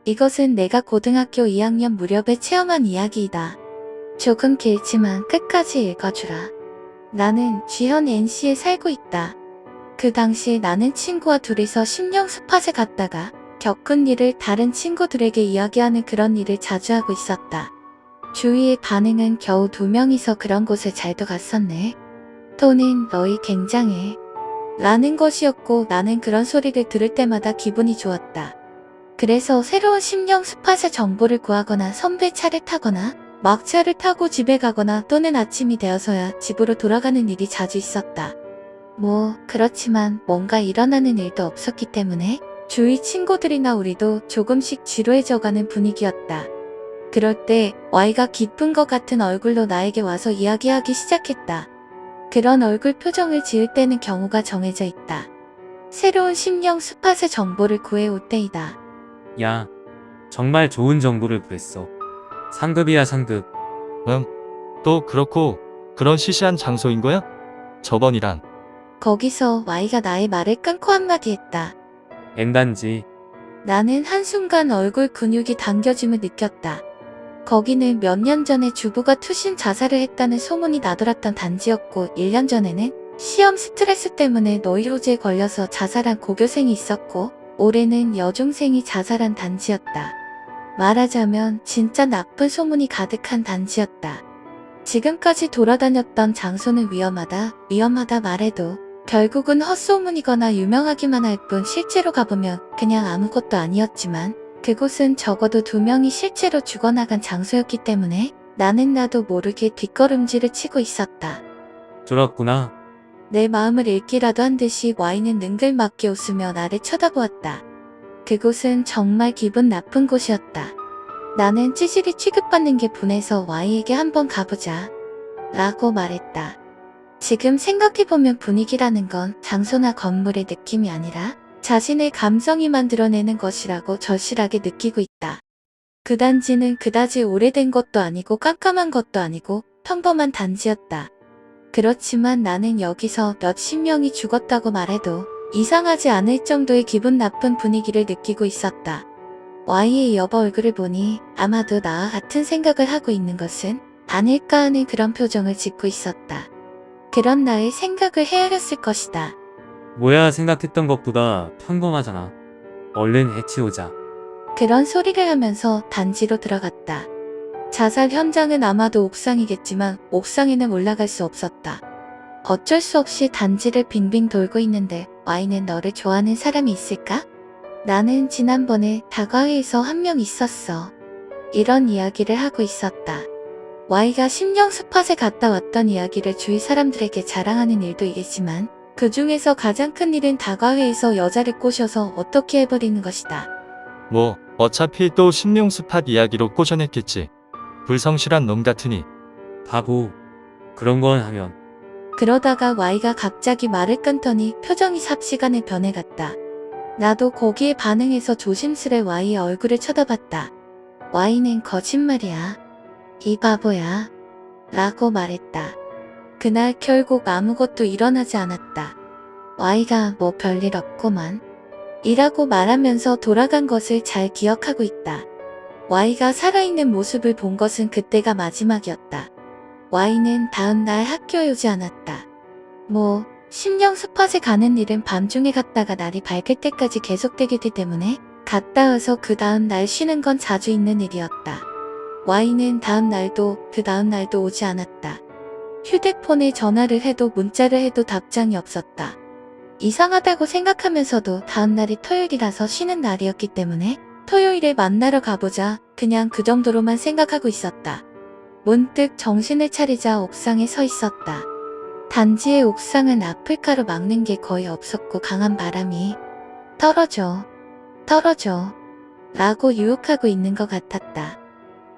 이것은 내가 고등학교 2학년 무렵에 체험한 이야기이다. 조금 길지만 끝까지 읽어주라. 나는 지현 NC에 살고 있다. 그 당시 나는 친구와 둘이서 심령 스팟에 갔다가 겪은 일을 다른 친구들에게 이야기하는 그런 일을 자주 하고 있었다. 주위의 반응은 겨우 2명이서 그런 곳에 잘도 갔었네. 또는 너희 굉장해. 라는 것이었고 나는 그런 소리를 들을 때마다 기분이 좋았다. 그래서 새로운 심령 스팟의 정보를 구하거나 선배 차를 타거나 막차를 타고 집에 가거나 또는 아침이 되어서야 집으로 돌아가는 일이 자주 있었다. 그렇지만 뭔가 일어나는 일도 없었기 때문에 주위 친구들이나 우리도 조금씩 지루해져가는 분위기였다. 그럴 때 Y가 기쁜 것 같은 얼굴로 나에게 와서 이야기하기 시작했다. 그런 얼굴 표정을 지을 때는 경우가 정해져 있다. 새로운 심령 스팟의 정보를 구해올 때이다. 야, 정말 좋은 정보를 구했어. 상급이야, 상급. 응. 또 그렇고 그런 시시한 장소인 거야? 저번이랑. 거기서 Y가 나의 말을 끊고 한마디 했다. N단지. 나는 한순간 얼굴 근육이 당겨짐을 느꼈다. 거기는 몇 년 전에 주부가 투신 자살을 했다는 소문이 나돌았던 단지였고 1년 전에는 시험 스트레스 때문에 노이로제에 걸려서 자살한 고교생이 있었고 올해는 여중생이 자살한 단지였다. 말하자면 진짜 나쁜 소문이 가득한 단지였다. 지금까지 돌아다녔던 장소는 위험하다 말해도 결국은 헛소문이거나 유명하기만 할 뿐 실제로 가보면 그냥 아무것도 아니었지만 그곳은 적어도 2명이 실제로 죽어나간 장소였기 때문에 나는 나도 모르게 뒷걸음질을 치고 있었다. 졸았구나. 내 마음을 읽기라도 한 듯이 Y는 능글맞게 웃으며 나를 쳐다보았다. 그곳은 정말 기분 나쁜 곳이었다. 나는 찌질이 취급받는 게 분해서 Y에게 한번 가보자 라고 말했다. 지금 생각해보면 분위기라는 건 장소나 건물의 느낌이 아니라 자신의 감정이 만들어내는 것이라고 절실하게 느끼고 있다. 그 단지는 그다지 오래된 것도 아니고 깜깜한 것도 아니고 평범한 단지였다. 그렇지만 나는 여기서 몇십 명이 죽었다고 말해도 이상하지 않을 정도의 기분 나쁜 분위기를 느끼고 있었다. Y의 여보 얼굴을 보니 아마도 나와 같은 생각을 하고 있는 것은 아닐까 하는 그런 표정을 짓고 있었다. 그런 나의 생각을 헤아렸을 것이다. 뭐야, 생각했던 것보다 평범하잖아. 얼른 해치우자. 그런 소리를 하면서 단지로 들어갔다. 자살 현장은 아마도 옥상이겠지만 옥상에는 올라갈 수 없었다. 어쩔 수 없이 단지를 빙빙 돌고 있는데 Y는 너를 좋아하는 사람이 있을까? 나는 지난번에 다과회에서 한 명 있었어. 이런 이야기를 하고 있었다. Y가 심령 스팟에 갔다 왔던 이야기를 주위 사람들에게 자랑하는 일도 있지만 그 중에서 가장 큰 일은 다과회에서 여자를 꼬셔서 어떻게 해버리는 것이다. 어차피 또 심령 스팟 이야기로 꼬셔냈겠지. 불성실한 놈 같으니. 바보. 그런 건 하면. 그러다가 Y가 갑자기 말을 끊더니 표정이 삽시간에 변해갔다. 나도 거기에 반응해서 조심스레 Y의 얼굴을 쳐다봤다. Y는 거짓말이야. 이 바보야. 라고 말했다. 그날 결국 아무것도 일어나지 않았다. Y가 별일 없구만. 이라고 말하면서 돌아간 것을 잘 기억하고 있다. Y가 살아있는 모습을 본 것은 그때가 마지막이었다. Y는 다음날 학교에 오지 않았다. 심령 스팟에 가는 일은 밤중에 갔다가 날이 밝을 때까지 계속되기 때문에 갔다 와서 그 다음날 쉬는 건 자주 있는 일이었다. Y는 그 다음날도 오지 않았다. 휴대폰에 전화를 해도 문자를 해도 답장이 없었다. 이상하다고 생각하면서도 다음날이 토요일이라서 쉬는 날이었기 때문에 토요일에 만나러 가보자 그냥 그 정도로만 생각하고 있었다. 문득 정신을 차리자 옥상에 서 있었다. 단지의 옥상은 아프리카로 막는 게 거의 없었고 강한 바람이 떨어져 라고 유혹하고 있는 것 같았다.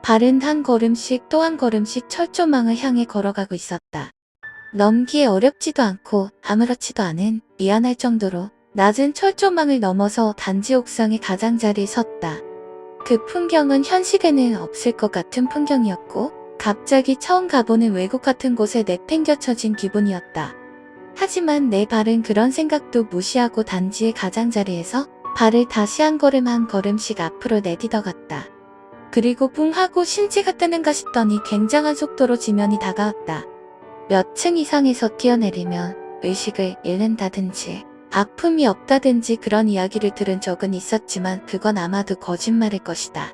발은 한 걸음씩 또 한 걸음씩 철조망을 향해 걸어가고 있었다. 넘기에 어렵지도 않고 아무렇지도 않은 미안할 정도로 낮은 철조망을 넘어서 단지 옥상의 가장자리에 섰다. 그 풍경은 현실에는 없을 것 같은 풍경이었고 갑자기 처음 가보는 외국 같은 곳에 내팽겨쳐진 기분이었다. 하지만 내 발은 그런 생각도 무시하고 단지의 가장자리에서 발을 다시 한 걸음씩 앞으로 내딛어갔다. 그리고 붕 하고 신지가 뜨는가 싶더니 굉장한 속도로 지면이 다가왔다. 몇 층 이상에서 뛰어내리면 의식을 잃는다든지 아픔이 없다든지 그런 이야기를 들은 적은 있었지만 그건 아마도 거짓말일 것이다.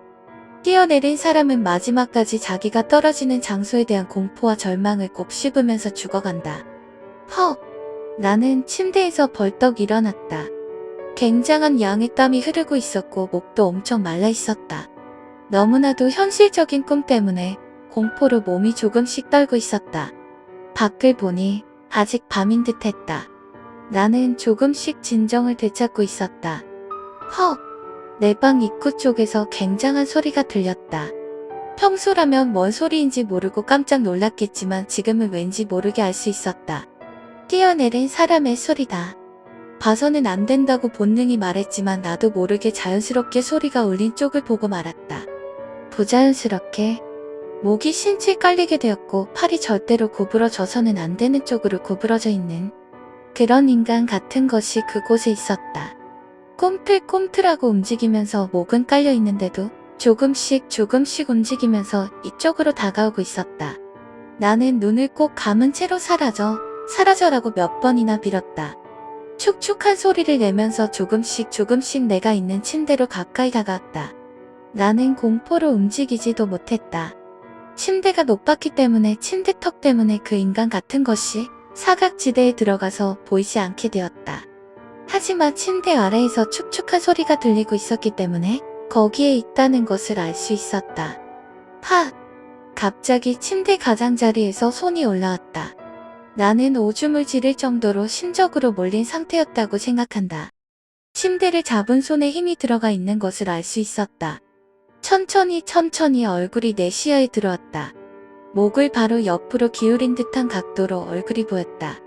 뛰어내린 사람은 마지막까지 자기가 떨어지는 장소에 대한 공포와 절망을 곱씹으면서 죽어간다. 헉! 나는 침대에서 벌떡 일어났다. 굉장한 양의 땀이 흐르고 있었고 목도 엄청 말라 있었다. 너무나도 현실적인 꿈 때문에 공포로 몸이 조금씩 떨고 있었다. 밖을 보니 아직 밤인 듯 했다. 나는 조금씩 진정을 되찾고 있었다. 헉! 내 방 입구 쪽에서 굉장한 소리가 들렸다. 평소라면 뭔 소리인지 모르고 깜짝 놀랐겠지만 지금은 왠지 모르게 알 수 있었다. 뛰어내린 사람의 소리다. 봐서는 안 된다고 본능이 말했지만 나도 모르게 자연스럽게 소리가 울린 쪽을 보고 말았다. 부자연스럽게 목이 신칠 깔리게 되었고 팔이 절대로 구부러져서는 안 되는 쪽으로 구부러져 있는 그런 인간 같은 것이 그곳에 있었다. 꿈틀꿈틀하고 움직이면서 목은 깔려 있는데도 조금씩 움직이면서 이쪽으로 다가오고 있었다. 나는 눈을 꼭 감은 채로 사라져라고 몇 번이나 빌었다. 축축한 소리를 내면서 조금씩 내가 있는 침대로 가까이 다가왔다. 나는 공포로 움직이지도 못했다. 침대가 높았기 때문에 침대턱 때문에 그 인간 같은 것이 사각지대에 들어가서 보이지 않게 되었다. 하지만 침대 아래에서 축축한 소리가 들리고 있었기 때문에 거기에 있다는 것을 알 수 있었다. 팍! 갑자기 침대 가장자리에서 손이 올라왔다. 나는 오줌을 지를 정도로 심적으로 몰린 상태였다고 생각한다. 침대를 잡은 손에 힘이 들어가 있는 것을 알 수 있었다. 천천히 얼굴이 내 시야에 들어왔다. 목을 바로 옆으로 기울인 듯한 각도로 얼굴이 보였다.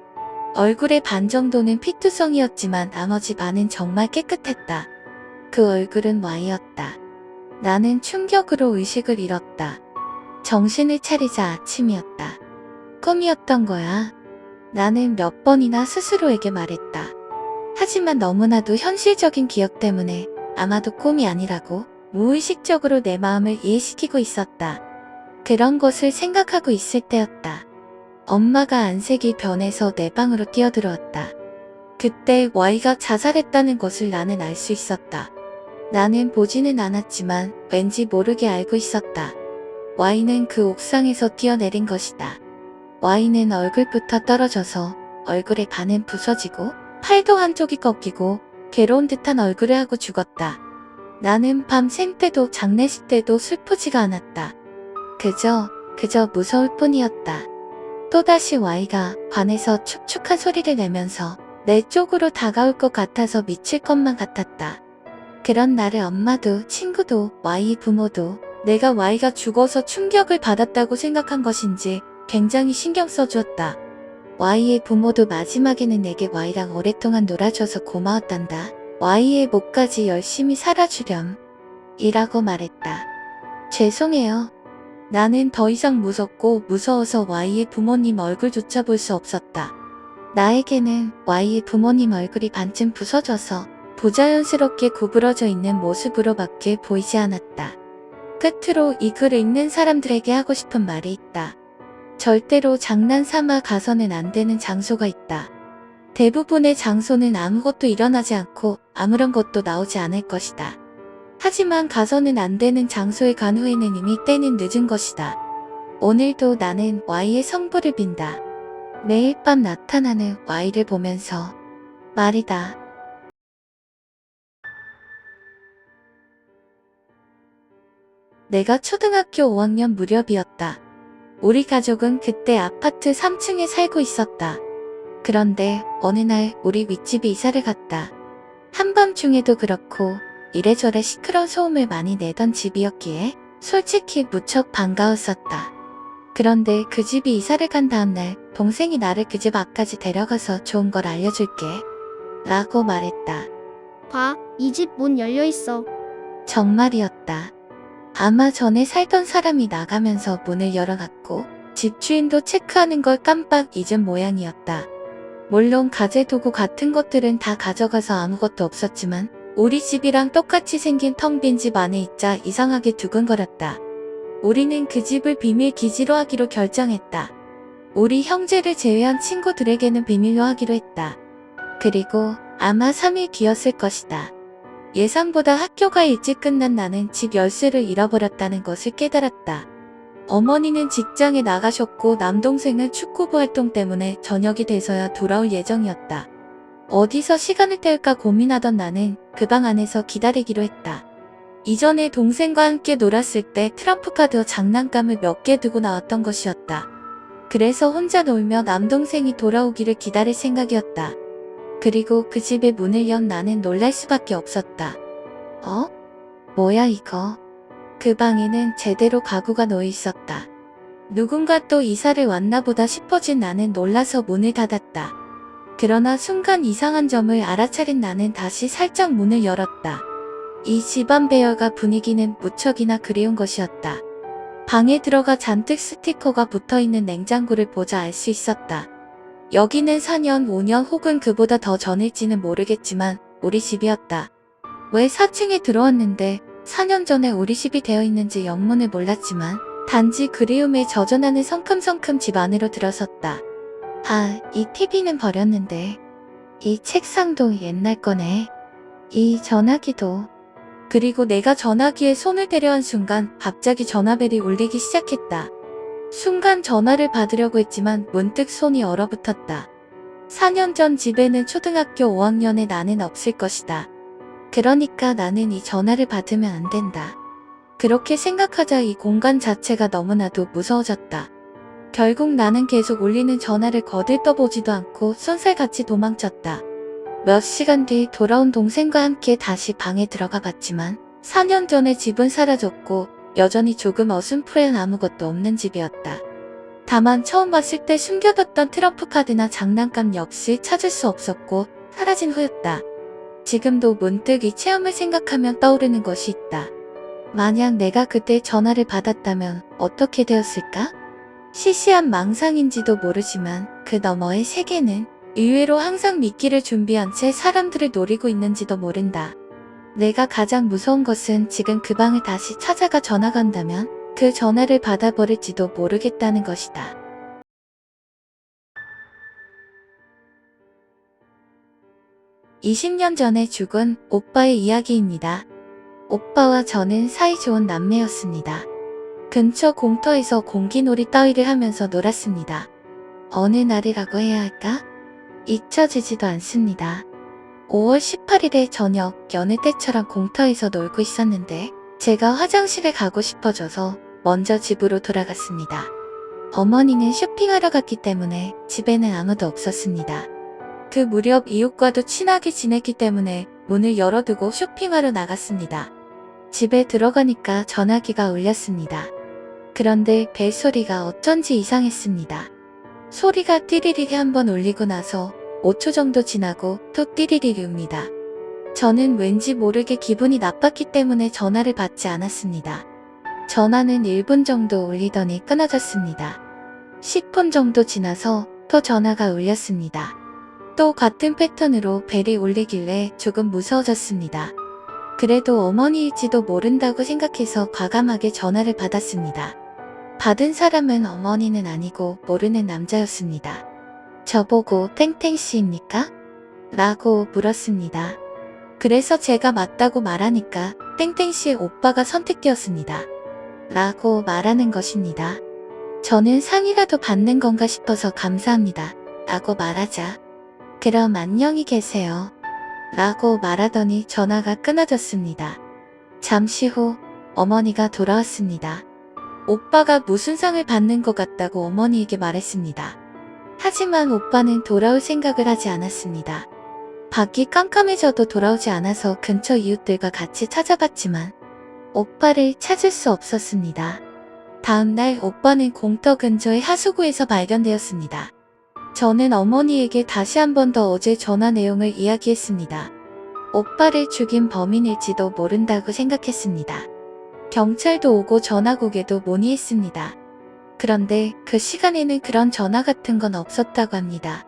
얼굴의 반 정도는 피투성이었지만 나머지 반은 정말 깨끗했다. 그 얼굴은 Y였다. 나는 충격으로 의식을 잃었다. 정신을 차리자 아침이었다. 꿈이었던 거야. 나는 몇 번이나 스스로에게 말했다. 하지만 너무나도 현실적인 기억 때문에 아마도 꿈이 아니라고 무의식적으로 내 마음을 이해시키고 있었다. 그런 것을 생각하고 있을 때였다. 엄마가 안색이 변해서 내 방으로 뛰어들어왔다. 그때 Y가 자살했다는 것을 나는 알 수 있었다. 나는 보지는 않았지만 왠지 모르게 알고 있었다. Y는 그 옥상에서 뛰어내린 것이다. Y는 얼굴부터 떨어져서 얼굴의 반은 부서지고 팔도 한쪽이 꺾이고 괴로운 듯한 얼굴을 하고 죽었다. 나는 밤 샘 때도 장례식 때도 슬프지가 않았다. 그저 무서울 뿐이었다. 또다시 Y가 관에서 축축한 소리를 내면서 내 쪽으로 다가올 것 같아서 미칠 것만 같았다. 그런 나를 엄마도 친구도 Y의 부모도 내가 Y가 죽어서 충격을 받았다고 생각한 것인지 굉장히 신경 써주었다. Y의 부모도 마지막에는 내게 Y랑 오랫동안 놀아줘서 고마웠단다. Y의 목까지 열심히 살아주렴. 이라고 말했다. 죄송해요. 나는 더 이상 무서워서 Y의 부모님 얼굴조차 볼 수 없었다. 나에게는 Y의 부모님 얼굴이 반쯤 부서져서 부자연스럽게 구부러져 있는 모습으로밖에 보이지 않았다. 끝으로 이 글을 읽는 사람들에게 하고 싶은 말이 있다. 절대로 장난삼아 가서는 안 되는 장소가 있다. 대부분의 장소는 아무것도 일어나지 않고 아무런 것도 나오지 않을 것이다. 하지만 가서는 안 되는 장소에 간 후에는 이미 때는 늦은 것이다. 오늘도 나는 Y의 성부를 빈다. 매일 밤 나타나는 Y를 보면서 말이다. 내가 초등학교 5학년 무렵이었다. 우리 가족은 그때 아파트 3층에 살고 있었다. 그런데 어느 날 우리 윗집이 이사를 갔다. 한밤중에도 그렇고 이래저래 시끄러운 소음을 많이 내던 집이었기에 솔직히 무척 반가웠었다. 그런데 그 집이 이사를 간 다음날 동생이 나를 그 집 앞까지 데려가서 좋은 걸 알려줄게 라고 말했다. 봐, 이 집 문 열려있어. 정말이었다. 아마 전에 살던 사람이 나가면서 문을 열어놨고 집주인도 체크하는 걸 깜빡 잊은 모양이었다. 물론 가재도구 같은 것들은 다 가져가서 아무것도 없었지만 우리 집이랑 똑같이 생긴 텅 빈 집 안에 있자 이상하게 두근거렸다. 우리는 그 집을 비밀 기지로 하기로 결정했다. 우리 형제를 제외한 친구들에게는 비밀로 하기로 했다. 그리고 아마 3일 뒤였을 것이다. 예상보다 학교가 일찍 끝난 나는 집 열쇠를 잃어버렸다는 것을 깨달았다. 어머니는 직장에 나가셨고 남동생은 축구부 활동 때문에 저녁이 돼서야 돌아올 예정이었다. 어디서 시간을 때울까 고민하던 나는 그 방 안에서 기다리기로 했다. 이전에 동생과 함께 놀았을 때 트럼프 카드 장난감을 몇 개 두고 나왔던 것이었다. 그래서 혼자 놀며 남동생이 돌아오기를 기다릴 생각이었다. 그리고 그 집의 문을 연 나는 놀랄 수밖에 없었다. 어? 뭐야 이거? 그 방에는 제대로 가구가 놓여 있었다. 누군가 또 이사를 왔나 보다 싶어진 나는 놀라서 문을 닫았다. 그러나 순간 이상한 점을 알아차린 나는 다시 살짝 문을 열었다. 이 집안 배열과 분위기는 무척이나 그리운 것이었다. 방에 들어가 잔뜩 스티커가 붙어있는 냉장고를 보자 알 수 있었다. 여기는 4년, 5년 혹은 그보다 더 전일지는 모르겠지만 우리 집이었다. 왜 4층에 들어왔는데 4년 전에 우리 집이 되어 있는지 영문을 몰랐지만 단지 그리움에 젖어나는 성큼성큼 집 안으로 들어섰다. 아, 이 TV는 버렸는데. 이 책상도 옛날 거네. 이 전화기도. 그리고 내가 전화기에 손을 대려한 순간 갑자기 전화벨이 울리기 시작했다. 순간 전화를 받으려고 했지만 문득 손이 얼어붙었다. 4년 전 집에는 초등학교 5학년의 나는 없을 것이다. 그러니까 나는 이 전화를 받으면 안 된다. 그렇게 생각하자 이 공간 자체가 너무나도 무서워졌다. 결국 나는 계속 울리는 전화를 거들떠보지도 않고 쏜살같이 도망쳤다. 몇 시간 뒤 돌아온 동생과 함께 다시 방에 들어가 봤지만 4년 전에 집은 사라졌고 여전히 조금 어슴푸레한 아무것도 없는 집이었다. 다만 처음 봤을 때 숨겨뒀던 트럼프 카드나 장난감 역시 찾을 수 없었고 사라진 후였다. 지금도 문득 이 체험을 생각하면 떠오르는 것이 있다. 만약 내가 그때 전화를 받았다면 어떻게 되었을까? 시시한 망상인지도 모르지만 그 너머의 세계는 의외로 항상 미끼를 준비한 채 사람들을 노리고 있는지도 모른다. 내가 가장 무서운 것은 지금 그 방을 다시 찾아가 전화 건다면 그 전화를 받아버릴지도 모르겠다는 것이다. (20년) 전에 죽은 오빠의 이야기입니다. 오빠와 저는 사이좋은 남매였습니다. 근처 공터에서 공기놀이 따위를 하면서 놀았습니다. 어느 날이라고 해야 할까? 잊혀지지도 않습니다. 5월 18일의 저녁 여느 때처럼 공터에서 놀고 있었는데 제가 화장실에 가고 싶어져서 먼저 집으로 돌아갔습니다. 어머니는 쇼핑하러 갔기 때문에 집에는 아무도 없었습니다. 그 무렵 이웃과도 친하게 지냈기 때문에 문을 열어두고 쇼핑하러 나갔습니다. 집에 들어가니까 전화기가 울렸습니다. 그런데 벨소리가 어쩐지 이상했습니다. 소리가 띠리리리 한번 울리고 나서 5초 정도 지나고 또 띠리리리 웁니다. 저는 왠지 모르게 기분이 나빴기 때문에 전화를 받지 않았습니다. 전화는 1분 정도 울리더니 끊어졌습니다. 10분 정도 지나서 또 전화가 울렸습니다. 또 같은 패턴으로 벨이 울리길래 조금 무서워졌습니다. 그래도 어머니일지도 모른다고 생각해서 과감하게 전화를 받았습니다. 받은 사람은 어머니는 아니고 모르는 남자였습니다. 저보고 땡땡씨입니까? 라고 물었습니다. 그래서 제가 맞다고 말하니까 땡땡씨의 오빠가 선택되었습니다. 라고 말하는 것입니다. 저는 상이라도 받는 건가 싶어서 감사합니다. 라고 말하자 그럼 안녕히 계세요. 라고 말하더니 전화가 끊어졌습니다. 잠시 후 어머니가 돌아왔습니다. 오빠가 무슨 상을 받는 것 같다고 어머니에게 말했습니다. 하지만 오빠는 돌아올 생각을 하지 않았습니다. 밖이 깜깜해져도 돌아오지 않아서 근처 이웃들과 같이 찾아봤지만 오빠를 찾을 수 없었습니다. 다음날 오빠는 공터 근처의 하수구에서 발견되었습니다. 저는 어머니에게 다시 한 번 더 어제 전화 내용을 이야기했습니다. 오빠를 죽인 범인일지도 모른다고 생각했습니다. 경찰도 오고 전화국에도 문의했습니다. 그런데 그 시간에는 그런 전화 같은 건 없었다고 합니다.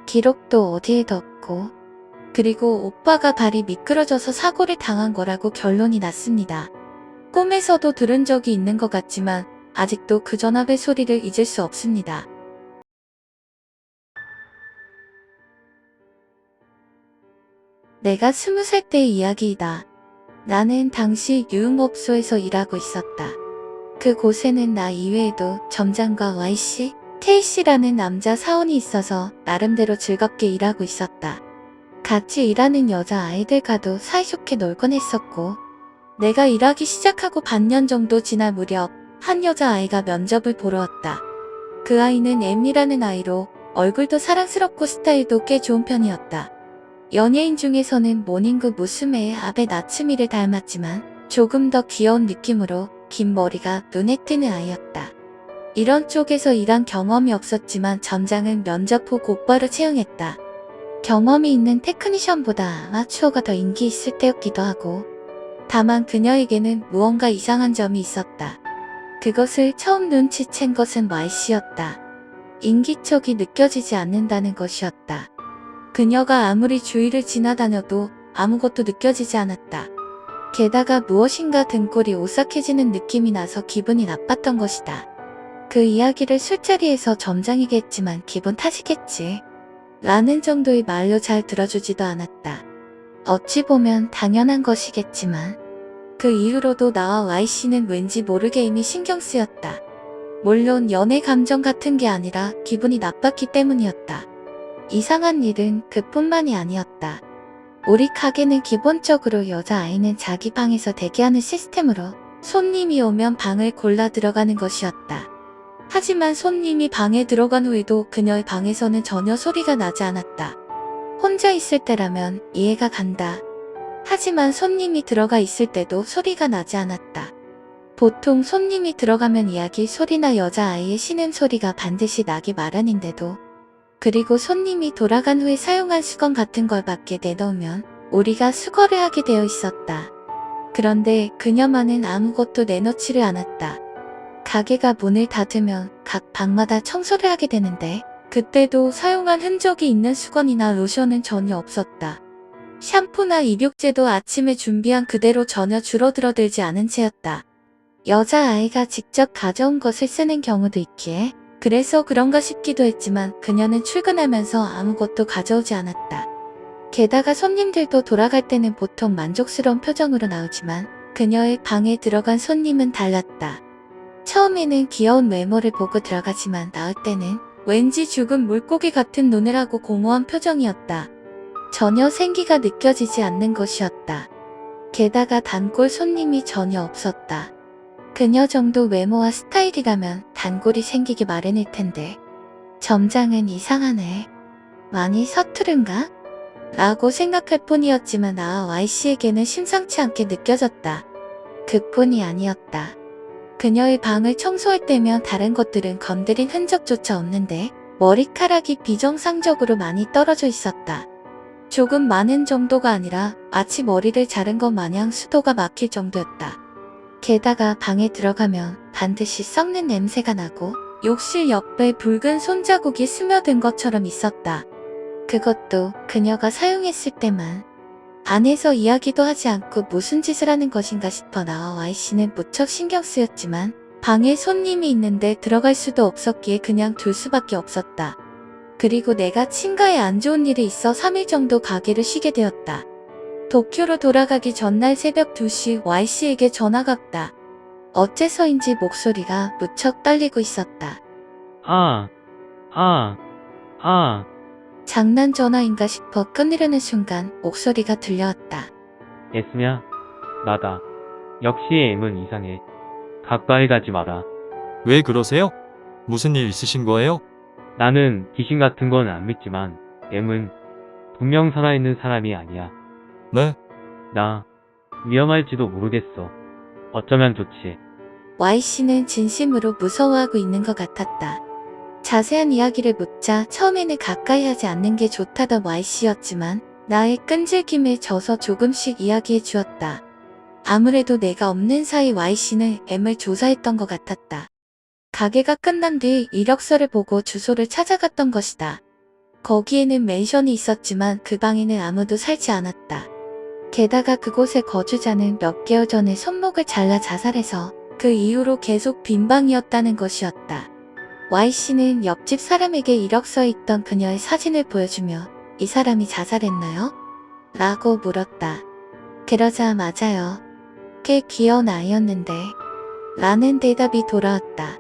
기록도 어디에도 없고 그리고 오빠가 발이 미끄러져서 사고를 당한 거라고 결론이 났습니다. 꿈에서도 들은 적이 있는 것 같지만 아직도 그 전화벨 소리를 잊을 수 없습니다. 내가 20살 때의 이야기이다. 나는 당시 유흥업소에서 일하고 있었다. 그곳에는 나 이외에도 점장과 Y씨, K씨라는 남자 사원이 있어서 나름대로 즐겁게 일하고 있었다. 같이 일하는 여자 아이들과도 사이좋게 놀곤 했었고, 내가 일하기 시작하고 반년 정도 지날 무렵 한 여자아이가 면접을 보러 왔다. 그 아이는 M이라는 아이로 얼굴도 사랑스럽고 스타일도 꽤 좋은 편이었다. 연예인 중에서는 모닝그 무스메의 아베 나츠미를 닮았지만 조금 더 귀여운 느낌으로 긴 머리가 눈에 띄는 아이였다. 이런 쪽에서 일한 경험이 없었지만 점장은 면접 후 곧바로 채용했다. 경험이 있는 테크니션보다 아마추어가 더 인기 있을 때였기도 하고, 다만 그녀에게는 무언가 이상한 점이 있었다. 그것을 처음 눈치챈 것은 Y씨였다. 인기척이 느껴지지 않는다는 것이었다. 그녀가 아무리 주위를 지나다녀도 아무것도 느껴지지 않았다. 게다가 무엇인가 등골이 오싹해지는 느낌이 나서 기분이 나빴던 것이다. 그 이야기를 술자리에서 점장에게 했지만 기분 탓이겠지 라는 정도의 말로 잘 들어주지도 않았다. 어찌 보면 당연한 것이겠지만 그 이후로도 나와 Y씨는 왠지 모르게 이미 신경 쓰였다. 물론 연애 감정 같은 게 아니라 기분이 나빴기 때문이었다. 이상한 일은 그뿐만이 아니었다. 우리 가게는 기본적으로 여자아이는 자기 방에서 대기하는 시스템으로 손님이 오면 방을 골라 들어가는 것이었다. 하지만 손님이 방에 들어간 후에도 그녀의 방에서는 전혀 소리가 나지 않았다. 혼자 있을 때라면 이해가 간다. 하지만 손님이 들어가 있을 때도 소리가 나지 않았다. 보통 손님이 들어가면 이야기 소리나 여자아이의 신음소리가 반드시 나기 마련인데도, 그리고 손님이 돌아간 후에 사용한 수건 같은 걸 밖에 내놓으면 우리가 수거를 하게 되어 있었다. 그런데 그녀만은 아무것도 내놓지를 않았다. 가게가 문을 닫으면 각 방마다 청소를 하게 되는데 그때도 사용한 흔적이 있는 수건이나 로션은 전혀 없었다. 샴푸나 입욕제도 아침에 준비한 그대로 전혀 줄어들어들지 않은 채였다. 여자아이가 직접 가져온 것을 쓰는 경우도 있기에 그래서 그런가 싶기도 했지만 그녀는 출근하면서 아무것도 가져오지 않았다. 게다가 손님들도 돌아갈 때는 보통 만족스러운 표정으로 나오지만 그녀의 방에 들어간 손님은 달랐다. 처음에는 귀여운 외모를 보고 들어가지만 나올 때는 왠지 죽은 물고기 같은 눈을 하고 공허한 표정이었다. 전혀 생기가 느껴지지 않는 것이었다. 게다가 단골 손님이 전혀 없었다. 그녀 정도 외모와 스타일이라면 단골이 생기기 마련일 텐데 점장은 이상하네. 많이 서투른가? 라고 생각할 뿐이었지만 나와 Y씨에게는 심상치 않게 느껴졌다. 그뿐이 아니었다. 그녀의 방을 청소할 때면 다른 것들은 건드린 흔적조차 없는데 머리카락이 비정상적으로 많이 떨어져 있었다. 조금 많은 정도가 아니라 마치 머리를 자른 것 마냥 수도가 막힐 정도였다. 게다가 방에 들어가면 반드시 썩는 냄새가 나고 욕실 옆에 붉은 손자국이 스며든 것처럼 있었다. 그것도 그녀가 사용했을 때만. 안에서 이야기도 하지 않고 무슨 짓을 하는 것인가 싶어 나와 Y씨는 무척 신경 쓰였지만 방에 손님이 있는데 들어갈 수도 없었기에 그냥 둘 수밖에 없었다. 그리고 내가 친가에 안 좋은 일이 있어 3일 정도 가게를 쉬게 되었다. 도쿄로 돌아가기 전날 새벽 2시 Y씨에게 전화가 왔다. 어째서인지 목소리가 무척 떨리고 있었다. 장난 전화인가 싶어 끊으려는 순간 목소리가 들려왔다. 에스냐? 나다. 역시 M은 이상해. 가까이 가지 마라. 왜 그러세요? 무슨 일 있으신 거예요? 나는 귀신 같은 건 안 믿지만 M은 분명 살아있는 사람이 아니야. 네? 나 위험할지도 모르겠어. 어쩌면 좋지. Y씨는 진심으로 무서워하고 있는 것 같았다. 자세한 이야기를 묻자 처음에는 가까이 하지 않는 게 좋다던 Y씨였지만 나의 끈질김에 져서 조금씩 이야기해 주었다. 아무래도 내가 없는 사이 Y씨는 M을 조사했던 것 같았다. 가게가 끝난 뒤 이력서를 보고 주소를 찾아갔던 것이다. 거기에는 맨션이 있었지만 그 방에는 아무도 살지 않았다. 게다가 그곳의 거주자는 몇 개월 전에 손목을 잘라 자살해서 그 이후로 계속 빈방이었다는 것이었다. Y씨는 옆집 사람에게 이력서에 있던 그녀의 사진을 보여주며 이 사람이 자살했나요? 라고 물었다. 그러자 맞아요. 꽤 귀여운 아이였는데 라는 대답이 돌아왔다.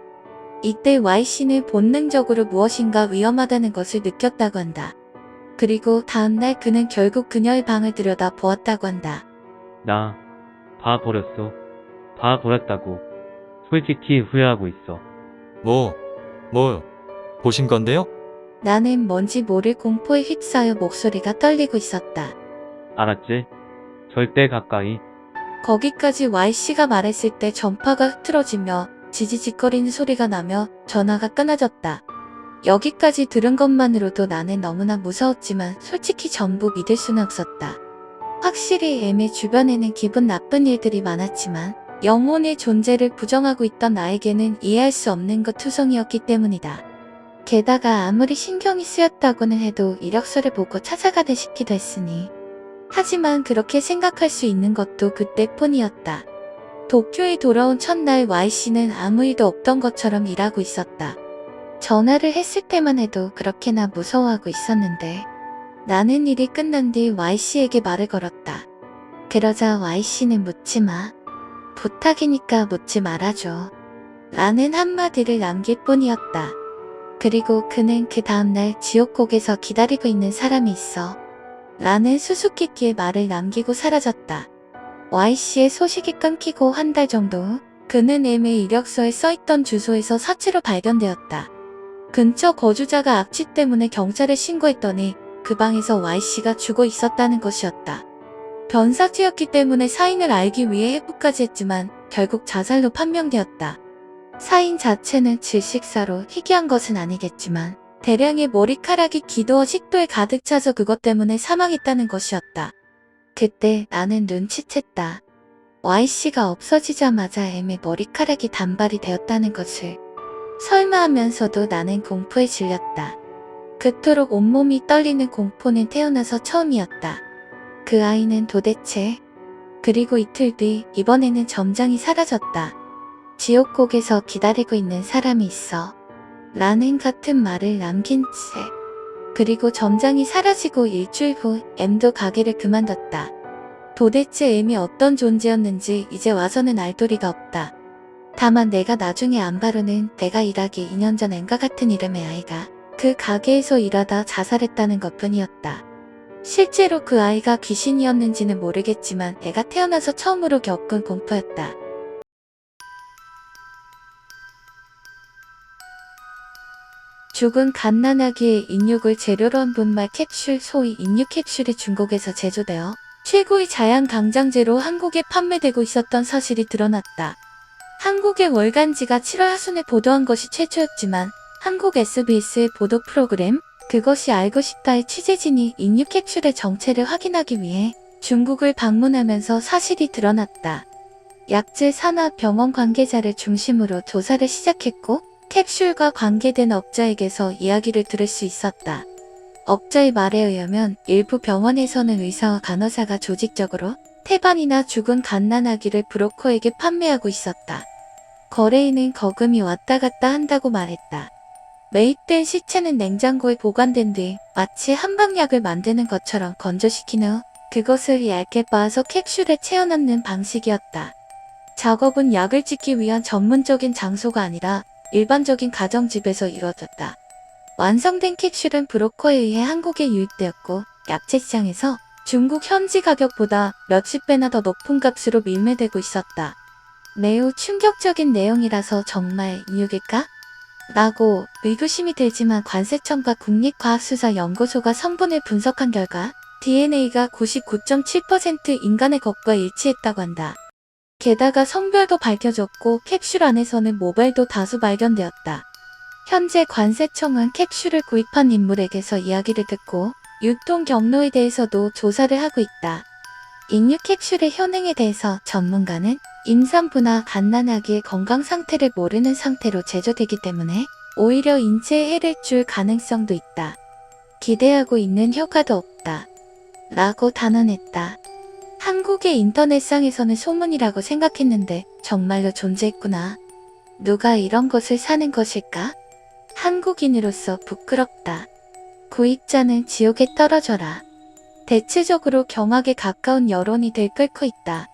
이때 Y씨는 본능적으로 무엇인가 위험하다는 것을 느꼈다고 한다. 그리고 다음날 그는 결국 그녀의 방을 들여다 보았다고 한다. 나 봐버렸어. 봐버렸다고. 솔직히 후회하고 있어. 뭐 보신 건데요? 나는 뭔지 모를 공포에 휩싸여 목소리가 떨리고 있었다. 알았지? 절대 가까이. 거기까지 Y씨가 말했을 때 전파가 흐트러지며 지지직거리는 소리가 나며 전화가 끊어졌다. 여기까지 들은 것만으로도 나는 너무나 무서웠지만 솔직히 전부 믿을 수는 없었다. 확실히 애매 주변에는 기분 나쁜 일들이 많았지만 영혼의 존재를 부정하고 있던 나에게는 이해할 수 없는 것 투성이었기 때문이다. 게다가 아무리 신경이 쓰였다고는 해도 이력서를 보고 찾아가듯 싶기도 했으니. 하지만 그렇게 생각할 수 있는 것도 그때뿐이었다. 도쿄에 돌아온 첫날 Y씨는 아무 일도 없던 것처럼 일하고 있었다. 전화를 했을 때만 해도 그렇게나 무서워하고 있었는데 나는 일이 끝난 뒤 Y씨에게 말을 걸었다. 그러자 Y씨는 묻지 마. 부탁이니까 묻지 말아줘. 라는 한마디를 남길 뿐이었다. 그리고 그는 그 다음날 지옥곡에서 기다리고 있는 사람이 있어. 라는 수수께끼의 말을 남기고 사라졌다. Y씨의 소식이 끊기고 한 달 정도 후 그는 애매 이력서에 써있던 주소에서 사체로 발견되었다. 근처 거주자가 악취 때문에 경찰에 신고했더니 그 방에서 Y씨가 죽어 있었다는 것이었다. 변사체였기 때문에 사인을 알기 위해 해부까지 했지만 결국 자살로 판명되었다. 사인 자체는 질식사로 희귀한 것은 아니겠지만 대량의 머리카락이 기도와 식도에 가득 차서 그것 때문에 사망했다는 것이었다. 그때 나는 눈치챘다. Y씨가 없어지자마자 애매 머리카락이 단발이 되었다는 것을. 설마 하면서도 나는 공포에 질렸다. 그토록 온몸이 떨리는 공포는 태어나서 처음이었다. 그 아이는 도대체. 그리고 이틀 뒤 이번에는 점장이 사라졌다. 지옥곡에서 기다리고 있는 사람이 있어. 라는 같은 말을 남긴 채. 그리고 점장이 사라지고 일주일 후 M도 가게를 그만뒀다. 도대체 M이 어떤 존재였는지 이제 와서는 알 도리가 없다. 다만 내가 나중에 안 바로는 내가 일하기 2년 전 M과 같은 이름의 아이가 그 가게에서 일하다 자살했다는 것뿐이었다. 실제로 그 아이가 귀신이었는지는 모르겠지만 내가 태어나서 처음으로 겪은 공포였다. 죽은 갓난아기의 인육을 재료로 한 분말 캡슐 소위 인육 캡슐이 중국에서 제조되어 최고의 자양 강장제로 한국에 판매되고 있었던 사실이 드러났다. 한국의 월간지가 7월 하순에 보도한 것이 최초였지만 한국 SBS의 보도 프로그램 그것이 알고 싶다의 취재진이 인육 캡슐의 정체를 확인하기 위해 중국을 방문하면서 사실이 드러났다. 약재 산하 병원 관계자를 중심으로 조사를 시작했고 캡슐과 관계된 업자에게서 이야기를 들을 수 있었다. 업자의 말에 의하면 일부 병원에서는 의사와 간호사가 조직적으로 태반이나 죽은 갓난아기를 브로커에게 판매하고 있었다. 거래인은 거금이 왔다 갔다 한다고 말했다. 매입된 시체는 냉장고에 보관된 뒤 마치 한방약을 만드는 것처럼 건조시킨 후 그것을 얇게 빻아서 캡슐에 채워넣는 방식이었다. 작업은 약을 찍기 위한 전문적인 장소가 아니라 일반적인 가정집에서 이루어졌다. 완성된 캡슐은 브로커에 의해 한국에 유입되었고 약재 시장에서 중국 현지 가격보다 몇십 배나 더 높은 값으로 밀매되고 있었다. 매우 충격적인 내용이라서 정말 인육일까? 라고 의구심이 들지만 관세청과 국립과학수사연구소가 성분을 분석한 결과 DNA가 99.7% 인간의 것과 일치했다고 한다. 게다가 성별도 밝혀졌고 캡슐 안에서는 모발도 다수 발견되었다. 현재 관세청은 캡슐을 구입한 인물에게서 이야기를 듣고 유통 경로에 대해서도 조사를 하고 있다. 인육 캡슐의 효능에 대해서 전문가는 임산부나 갓난아기의 건강 상태를 모르는 상태로 제조되기 때문에 오히려 인체에 해를 줄 가능성도 있다. 기대하고 있는 효과도 없다. 라고 단언했다. 한국의 인터넷상에서는 소문이라고 생각했는데 정말로 존재했구나. 누가 이런 것을 사는 것일까? 한국인으로서 부끄럽다. 구입자는 지옥에 떨어져라. 대체적으로 경악에 가까운 여론이 들끓고 있다.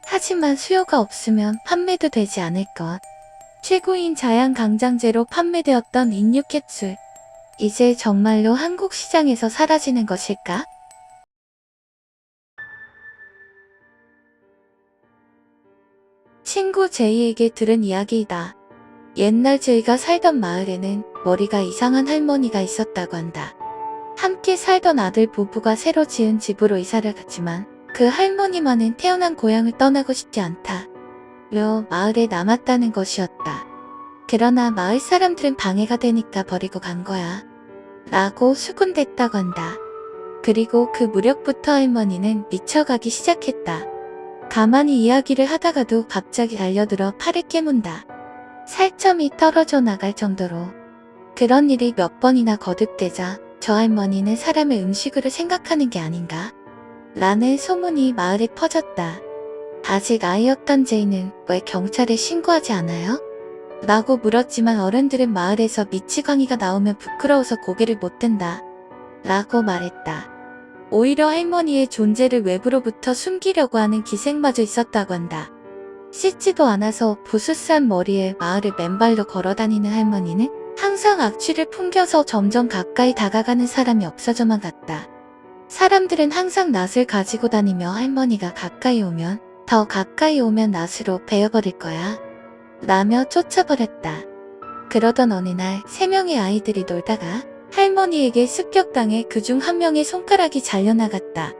하지만 수요가 없으면 판매도 되지 않을 것. 최고인 자양 강장제로 판매되었던 인류 캡슐. 이제 정말로 한국 시장에서 사라지는 것일까? 친구 제이에게 들은 이야기이다. 옛날 제이가 살던 마을에는 머리가 이상한 할머니가 있었다고 한다. 함께 살던 아들 부부가 새로 지은 집으로 이사를 갔지만 그 할머니만은 태어난 고향을 떠나고 싶지 않다. 며 마을에 남았다는 것이었다. 그러나 마을 사람들은 방해가 되니까 버리고 간 거야. 라고 수군댔다고 한다. 그리고 그 무렵부터 할머니는 미쳐가기 시작했다. 가만히 이야기를 하다가도 갑자기 달려들어 팔을 깨문다. 살점이 떨어져 나갈 정도로. 그런 일이 몇 번이나 거듭되자 저 할머니는 사람을 음식으로 생각하는 게 아닌가? 라는 소문이 마을에 퍼졌다. 아직 아이였던 제이는 왜 경찰에 신고하지 않아요? 라고 물었지만 어른들은 마을에서 미치광이가 나오면 부끄러워서 고개를 못 든다. 라고 말했다. 오히려 할머니의 존재를 외부로부터 숨기려고 하는 기색마저 있었다고 한다. 씻지도 않아서 부스스한 머리에 마을을 맨발로 걸어다니는 할머니는 항상 악취를 풍겨서 점점 가까이 다가가는 사람이 없어져만 갔다. 사람들은 항상 낫을 가지고 다니며 할머니가 가까이 오면 더 가까이 오면 낫으로 베어버릴 거야. 라며 쫓아버렸다. 그러던 어느 날 3명의 아이들이 놀다가 할머니에게 습격당해 그중 한 명의 손가락이 잘려나갔다.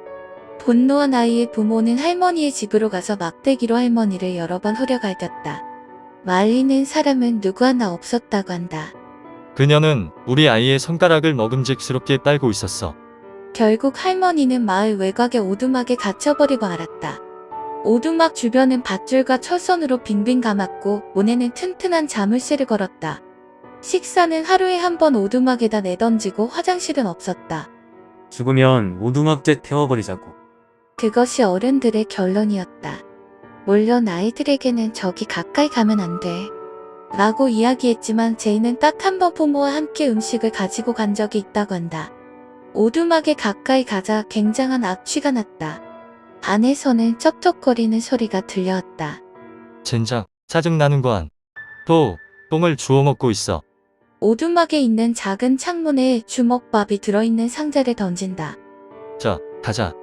분노한 아이의 부모는 할머니의 집으로 가서 막대기로 할머니를 여러 번 후려갈겼다. 말리는 사람은 누구 하나 없었다고 한다. 그녀는 우리 아이의 손가락을 먹음직스럽게 빨고 있었어. 결국 할머니는 마을 외곽의 오두막에 갇혀버리고 말았다. 오두막 주변은 밧줄과 철선으로 빙빙 감았고 문에는 튼튼한 자물쇠를 걸었다. 식사는 하루에 한 번 오두막에다 내던지고 화장실은 없었다. 죽으면 오두막째 태워버리자고. 그것이 어른들의 결론이었다. 물론 아이들에게는 저기 가까이 가면 안 돼. 라고 이야기했지만 제이는 딱 한 번 부모와 함께 음식을 가지고 간 적이 있다고 한다. 오두막에 가까이 가자 굉장한 악취가 났다. 안에서는 쩝쩝거리는 소리가 들려왔다. 젠장, 짜증나는구만. 또, 똥을 주워 먹고 있어. 오두막에 있는 작은 창문에 주먹밥이 들어있는 상자를 던진다. 자, 가자.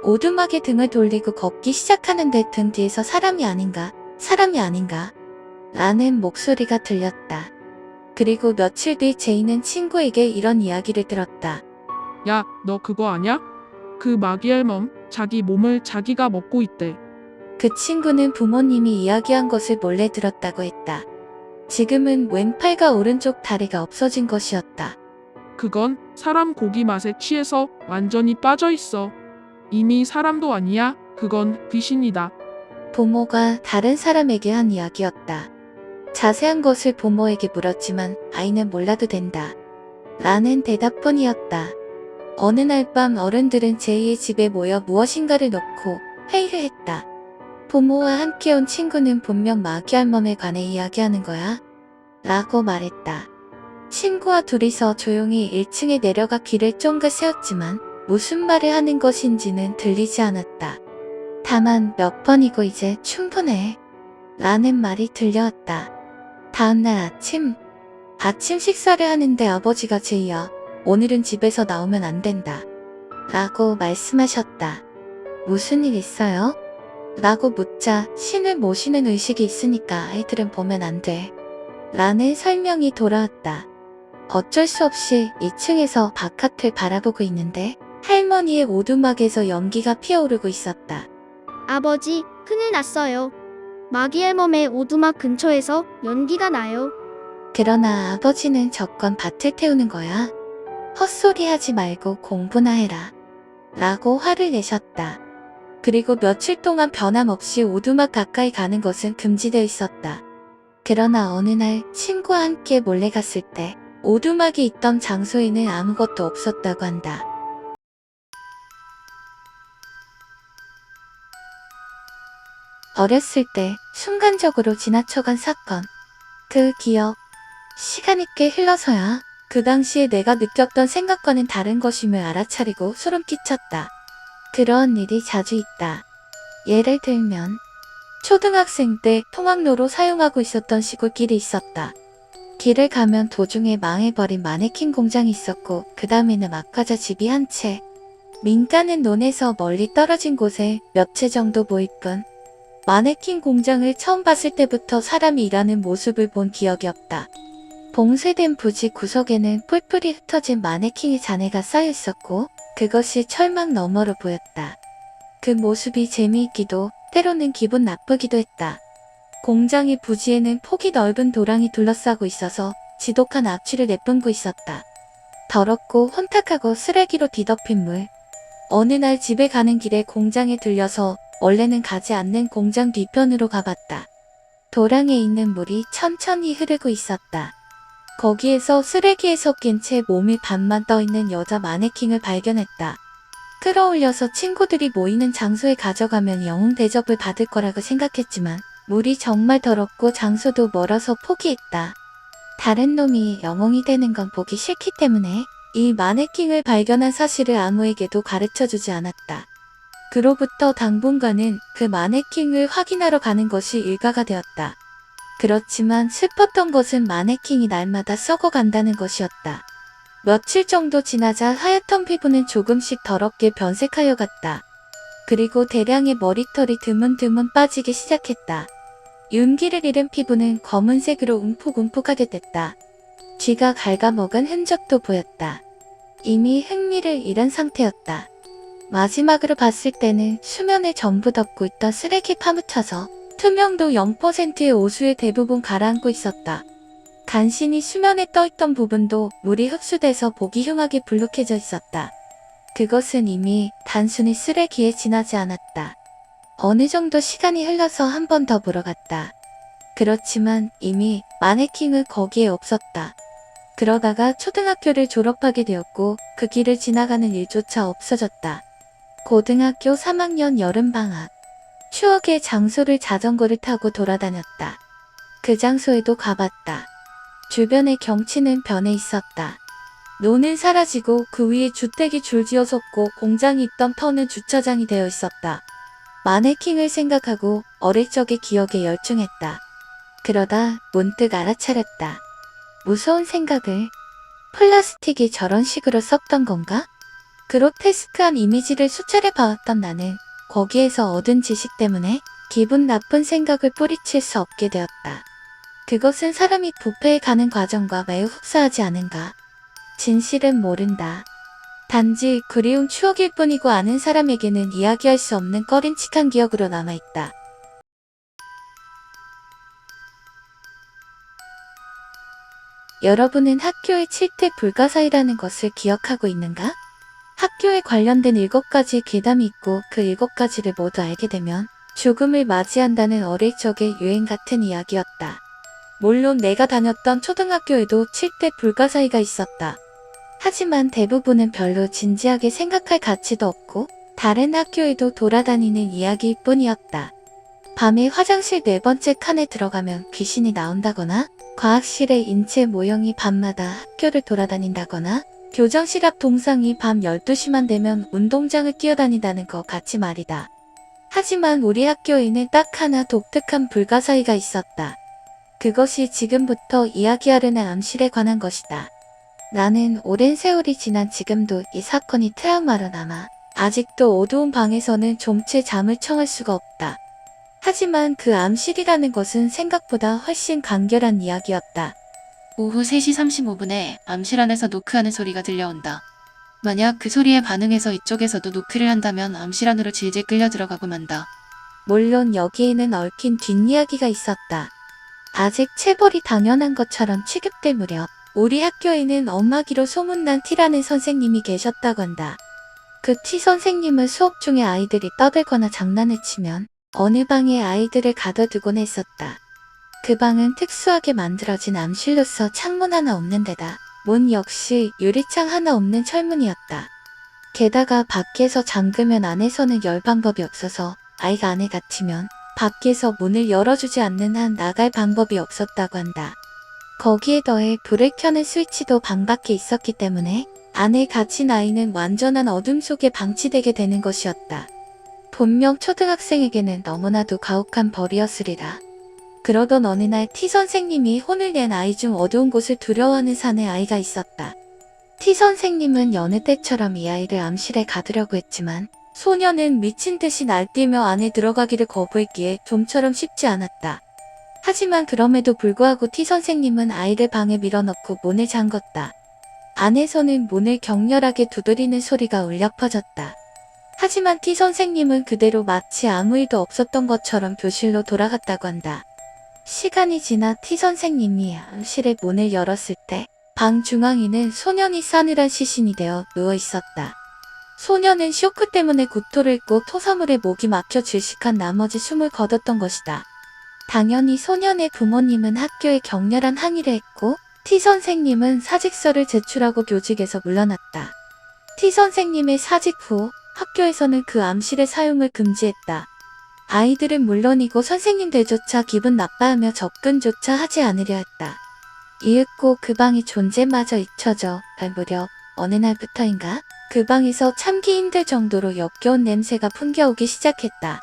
오두막에 등을 돌리고 걷기 시작하는데 등 뒤에서 사람이 아닌가 라는 목소리가 들렸다. 그리고 며칠 뒤 제이는 친구에게 이런 이야기를 들었다. 야, 너 그거 아냐? 그 마귀알몸 자기 몸을 자기가 먹고 있대. 그 친구는 부모님이 이야기한 것을 몰래 들었다고 했다. 지금은 왼팔과 오른쪽 다리가 없어진 것이었다. 그건 사람 고기 맛에 취해서 완전히 빠져 있어. 이미 사람도 아니야. 그건 귀신이다. 부모가 다른 사람에게 한 이야기였다. 자세한 것을 부모에게 물었지만 아이는 몰라도 된다. 라는 대답뿐이었다. 어느 날 밤 어른들은 제이의 집에 모여 무엇인가를 놓고 회의를 했다. 부모와 함께 온 친구는 분명 마귀알몸에 관해 이야기하는 거야. 라고 말했다. 친구와 둘이서 조용히 1층에 내려가 귀를 쫑긋 세웠지만 무슨 말을 하는 것인지는 들리지 않았다. 다만 몇 번이고 이제 충분해. 라는 말이 들려왔다. 다음날 아침 식사를 하는데 아버지가 제이야, 오늘은 집에서 나오면 안 된다. 라고 말씀하셨다. 무슨 일 있어요? 라고 묻자 신을 모시는 의식이 있으니까 아이들은 보면 안 돼. 라는 설명이 돌아왔다. 어쩔 수 없이 2층에서 바깥을 바라보고 있는데 할머니의 오두막에서 연기가 피어오르고 있었다. 아버지, 큰일 났어요. 마귀알몸의 오두막 근처에서 연기가 나요. 그러나 아버지는 저건 밭을 태우는 거야. 헛소리 하지 말고 공부나 해라. 라고 화를 내셨다. 그리고 며칠 동안 변함없이 오두막 가까이 가는 것은 금지되어 있었다. 그러나 어느 날 친구와 함께 몰래 갔을 때 오두막이 있던 장소에는 아무것도 없었다고 한다. 어렸을 때 순간적으로 지나쳐간 사건. 그 기억. 시간이 꽤 흘러서야 그 당시에 내가 느꼈던 생각과는 다른 것임을 알아차리고 소름 끼쳤다. 그런 일이 자주 있다. 예를 들면 초등학생 때 통학로로 사용하고 있었던 시골길이 있었다. 길을 가면 도중에 망해버린 마네킹 공장이 있었고 그 다음에는 막과자 집이 한 채. 민가는 논에서 멀리 떨어진 곳에 몇 채 정도 보일 뿐. 마네킹 공장을 처음 봤을 때부터 사람이 일하는 모습을 본 기억이 없다. 봉쇄된 부지 구석에는 뿔뿔이 흩어진 마네킹의 잔해가 쌓여 있었고 그것이 철망 너머로 보였다. 그 모습이 재미있기도 때로는 기분 나쁘기도 했다. 공장의 부지에는 폭이 넓은 도랑이 둘러싸고 있어서 지독한 악취를 내뿜고 있었다. 더럽고 혼탁하고 쓰레기로 뒤덮인 물. 어느 날 집에 가는 길에 공장에 들려서 원래는 가지 않는 공장 뒤편으로 가봤다. 도랑에 있는 물이 천천히 흐르고 있었다. 거기에서 쓰레기에 섞인 채 몸이 반만 떠있는 여자 마네킹을 발견했다. 끌어올려서 친구들이 모이는 장소에 가져가면 영웅 대접을 받을 거라고 생각했지만 물이 정말 더럽고 장소도 멀어서 포기했다. 다른 놈이 영웅이 되는 건 보기 싫기 때문에 이 마네킹을 발견한 사실을 아무에게도 가르쳐주지 않았다. 그로부터 당분간은 그 마네킹을 확인하러 가는 것이 일과가 되었다. 그렇지만 슬펐던 것은 마네킹이 날마다 썩어간다는 것이었다. 며칠 정도 지나자 하얗던 피부는 조금씩 더럽게 변색하여 갔다. 그리고 대량의 머리털이 드문드문 빠지기 시작했다. 윤기를 잃은 피부는 검은색으로 움푹움푹하게 됐다. 쥐가 갉아먹은 흔적도 보였다. 이미 흥미를 잃은 상태였다. 마지막으로 봤을 때는 수면을 전부 덮고 있던 쓰레기 파묻혀서 투명도 0%의 오수의 대부분 가라앉고 있었다. 간신히 수면에 떠있던 부분도 물이 흡수돼서 보기 흉하게 불룩해져 있었다. 그것은 이미 단순히 쓰레기에 지나지 않았다. 어느 정도 시간이 흘러서 한 번 더 보러 갔다. 그렇지만 이미 마네킹은 거기에 없었다. 그러다가 초등학교를 졸업하게 되었고 그 길을 지나가는 일조차 없어졌다. 고등학교 3학년 여름방학. 추억의 장소를 자전거를 타고 돌아다녔다. 그 장소에도 가봤다. 주변의 경치는 변해 있었다. 논은 사라지고 그 위에 주택이 줄지어 섰고 공장이 있던 터는 주차장이 되어 있었다. 마네킹을 생각하고 어릴 적의 기억에 열중했다. 그러다 문득 알아차렸다. 무서운 생각을. 플라스틱이 저런 식으로 썩던 건가? 그로테스크한 이미지를 수차례 봐왔던 나는 거기에서 얻은 지식 때문에 기분 나쁜 생각을 뿌리칠 수 없게 되었다. 그것은 사람이 부패해 가는 과정과 매우 흡사하지 않은가. 진실은 모른다. 단지 그리운 추억일 뿐이고 아는 사람에게는 이야기할 수 없는 꺼림칙한 기억으로 남아있다. 여러분은 학교의 7대 불가사의라는 것을 기억하고 있는가? 학교에 관련된 7가지의 괴담이 있고 그 7가지를 모두 알게 되면 죽음을 맞이한다는 어릴 적의 유행 같은 이야기였다. 물론 내가 다녔던 초등학교에도 7대 불가사의가 있었다. 하지만 대부분은 별로 진지하게 생각할 가치도 없고 다른 학교에도 돌아다니는 이야기일 뿐이었다. 밤에 화장실 4번째 칸에 들어가면 귀신이 나온다거나 과학실의 인체 모형이 밤마다 학교를 돌아다닌다거나 교정실 앞 동상이 밤 12시만 되면 운동장을 뛰어다닌다는 것 같이 말이다. 하지만 우리 학교에는 딱 하나 독특한 불가사의가 있었다. 그것이 지금부터 이야기하려는 암실에 관한 것이다. 나는 오랜 세월이 지난 지금도 이 사건이 트라우마로 남아 아직도 어두운 방에서는 좀채 잠을 청할 수가 없다. 하지만 그 암실이라는 것은 생각보다 훨씬 간결한 이야기였다. 오후 3시 35분에 암실 안에서 노크하는 소리가 들려온다. 만약 그 소리에 반응해서 이쪽에서도 노크를 한다면 암실 안으로 질질 끌려 들어가고 만다. 물론 여기에는 얽힌 뒷이야기가 있었다. 아직 체벌이 당연한 것처럼 취급될 무렵 우리 학교에는 엄마기로 소문난 T라는 선생님이 계셨다고 한다. 그 T 선생님은 수업 중에 아이들이 떠들거나 장난을 치면 어느 방에 아이들을 가둬두곤 했었다. 그 방은 특수하게 만들어진 암실로서 창문 하나 없는 데다 문 역시 유리창 하나 없는 철문이었다. 게다가 밖에서 잠그면 안에서는 열 방법이 없어서 아이가 안에 갇히면 밖에서 문을 열어주지 않는 한 나갈 방법이 없었다고 한다. 거기에 더해 불을 켜는 스위치도 방 밖에 있었기 때문에 안에 갇힌 아이는 완전한 어둠 속에 방치되게 되는 것이었다. 분명 초등학생에게는 너무나도 가혹한 벌이었으리라. 그러던 어느 날 T 선생님이 혼을 낸 아이 중 어두운 곳을 두려워하는 사내 아이가 있었다. T 선생님은 여느 때처럼 이 아이를 암실에 가두려고 했지만 소녀는 미친 듯이 날뛰며 안에 들어가기를 거부했기에 좀처럼 쉽지 않았다. 하지만 그럼에도 불구하고 T 선생님은 아이를 방에 밀어넣고 문을 잠궜다. 안에서는 문을 격렬하게 두드리는 소리가 울려 퍼졌다. 하지만 T 선생님은 그대로 마치 아무 일도 없었던 것처럼 교실로 돌아갔다고 한다. 시간이 지나 T 선생님이 암실의 문을 열었을 때 방 중앙에는 소년이 싸늘한 시신이 되어 누워 있었다. 소년은 쇼크 때문에 구토를 했고 토사물에 목이 막혀 질식한 나머지 숨을 거뒀던 것이다. 당연히 소년의 부모님은 학교에 격렬한 항의를 했고 T 선생님은 사직서를 제출하고 교직에서 물러났다. T 선생님의 사직 후 학교에서는 그 암실의 사용을 금지했다. 아이들은 물론이고 선생님들조차 기분 나빠하며 접근조차 하지 않으려 했다. 이윽고 그 방의 존재마저 잊혀져 갈 무렵 어느 날부터인가 그 방에서 참기 힘들 정도로 역겨운 냄새가 풍겨오기 시작했다.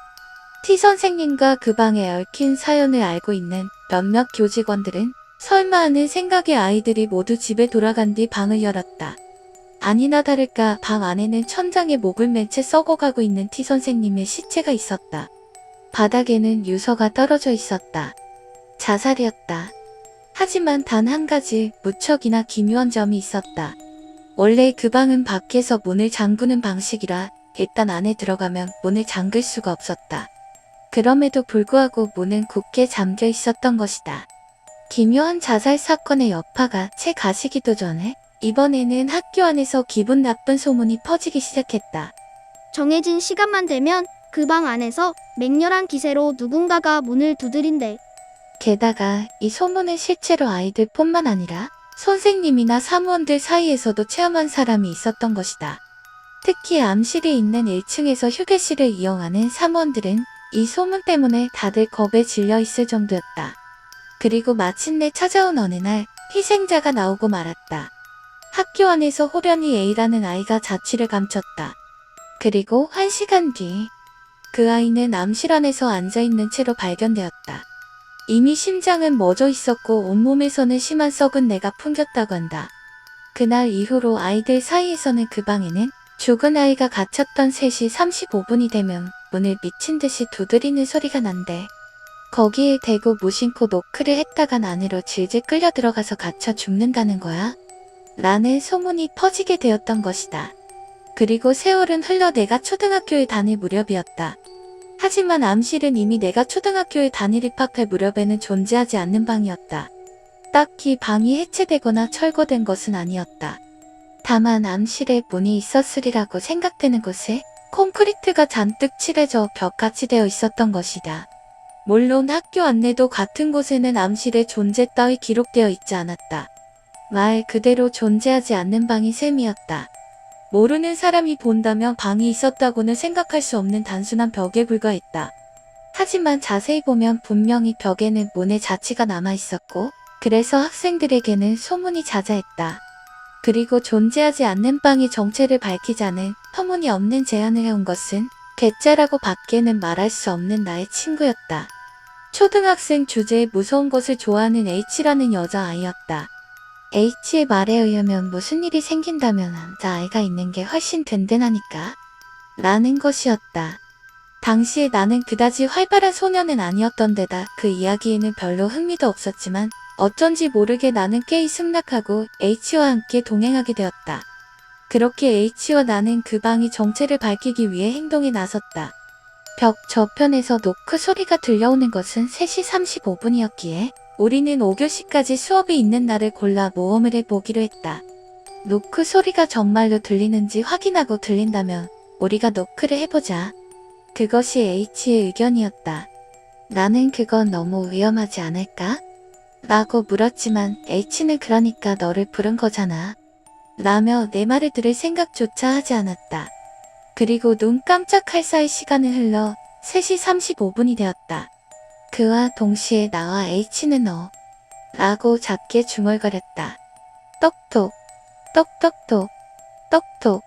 T 선생님과 그 방에 얽힌 사연을 알고 있는 몇몇 교직원들은 설마 하는 생각에 아이들이 모두 집에 돌아간 뒤 방을 열었다. 아니나 다를까 방 안에는 천장에 목을 맨 채 썩어가고 있는 T 선생님의 시체가 있었다. 바닥에는 유서가 떨어져 있었다. 자살이었다. 하지만 단 한 가지 무척이나 기묘한 점이 있었다. 원래 그 방은 밖에서 문을 잠그는 방식이라 일단 안에 들어가면 문을 잠글 수가 없었다. 그럼에도 불구하고 문은 굳게 잠겨 있었던 것이다. 기묘한 자살 사건의 여파가 채 가시기도 전에 이번에는 학교 안에서 기분 나쁜 소문이 퍼지기 시작했다. 정해진 시간만 되면 그 방 안에서 맹렬한 기세로 누군가가 문을 두드린대. 게다가 이 소문은 실제로 아이들뿐만 아니라 선생님이나 사무원들 사이에서도 체험한 사람이 있었던 것이다. 특히 암실이 있는 1층에서 휴게실을 이용하는 사무원들은 이 소문 때문에 다들 겁에 질려 있을 정도였다. 그리고 마침내 찾아온 어느 날 희생자가 나오고 말았다. 학교 안에서 호련히 A라는 아이가 자취를 감췄다. 그리고 1시간 뒤 그 아이는 암실 안에서 앉아있는 채로 발견되었다. 이미 심장은 멎어 있었고 온몸에서는 심한 썩은 내가 풍겼다고 한다. 그날 이후로 아이들 사이에서는 그 방에는 죽은 아이가 갇혔던 3시 35분이 되면 문을 미친 듯이 두드리는 소리가 난대. 거기에 대고 무심코 노크를 했다간 안으로 질질 끌려 들어가서 갇혀 죽는다는 거야. 라는 소문이 퍼지게 되었던 것이다. 그리고 세월은 흘러 내가 초등학교에 다닐 무렵이었다. 하지만 암실은 이미 내가 초등학교에 다닐 입학할 무렵에는 존재하지 않는 방이었다. 딱히 방이 해체되거나 철거된 것은 아니었다. 다만 암실에 문이 있었으리라고 생각되는 곳에 콘크리트가 잔뜩 칠해져 벽같이 되어 있었던 것이다. 물론 학교 안내도 같은 곳에는 암실의 존재 따위 기록되어 있지 않았다. 말 그대로 존재하지 않는 방이 셈이었다. 모르는 사람이 본다면 방이 있었다고는 생각할 수 없는 단순한 벽에 불과했다. 하지만 자세히 보면 분명히 벽에는 문의 자취가 남아있었고 그래서 학생들에게는 소문이 자자했다. 그리고 존재하지 않는 방의 정체를 밝히자는 터무니없는 제안을 해온 것은 괴짜라고 밖에는 말할 수 없는 나의 친구였다. 초등학생 주제에 무서운 것을 좋아하는 H라는 여자아이였다. H의 말에 의하면 무슨 일이 생긴다면 남자아이가 있는 게 훨씬 든든하니까 라는 것이었다. 당시에 나는 그다지 활발한 소년은 아니었던 데다 그 이야기에는 별로 흥미도 없었지만 어쩐지 모르게 나는 꽤 승낙하고 H와 함께 동행하게 되었다. 그렇게 H와 나는 그 방의 정체를 밝히기 위해 행동에 나섰다. 벽 저편에서 노크 소리가 들려오는 것은 3시 35분이었기에 우리는 5교시까지 수업이 있는 날을 골라 모험을 해보기로 했다. 노크 소리가 정말로 들리는지 확인하고 들린다면 우리가 노크를 해보자. 그것이 H의 의견이었다. 나는 그건 너무 위험하지 않을까? 라고 물었지만 H는 그러니까 너를 부른 거잖아. 라며 내 말을 들을 생각조차 하지 않았다. 그리고 눈 깜짝할 사이 시간은 흘러 3시 35분이 되었다. 그와 동시에 나와 H는 라고 작게 중얼거렸다. 똑똑, 똑똑똑, 똑똑.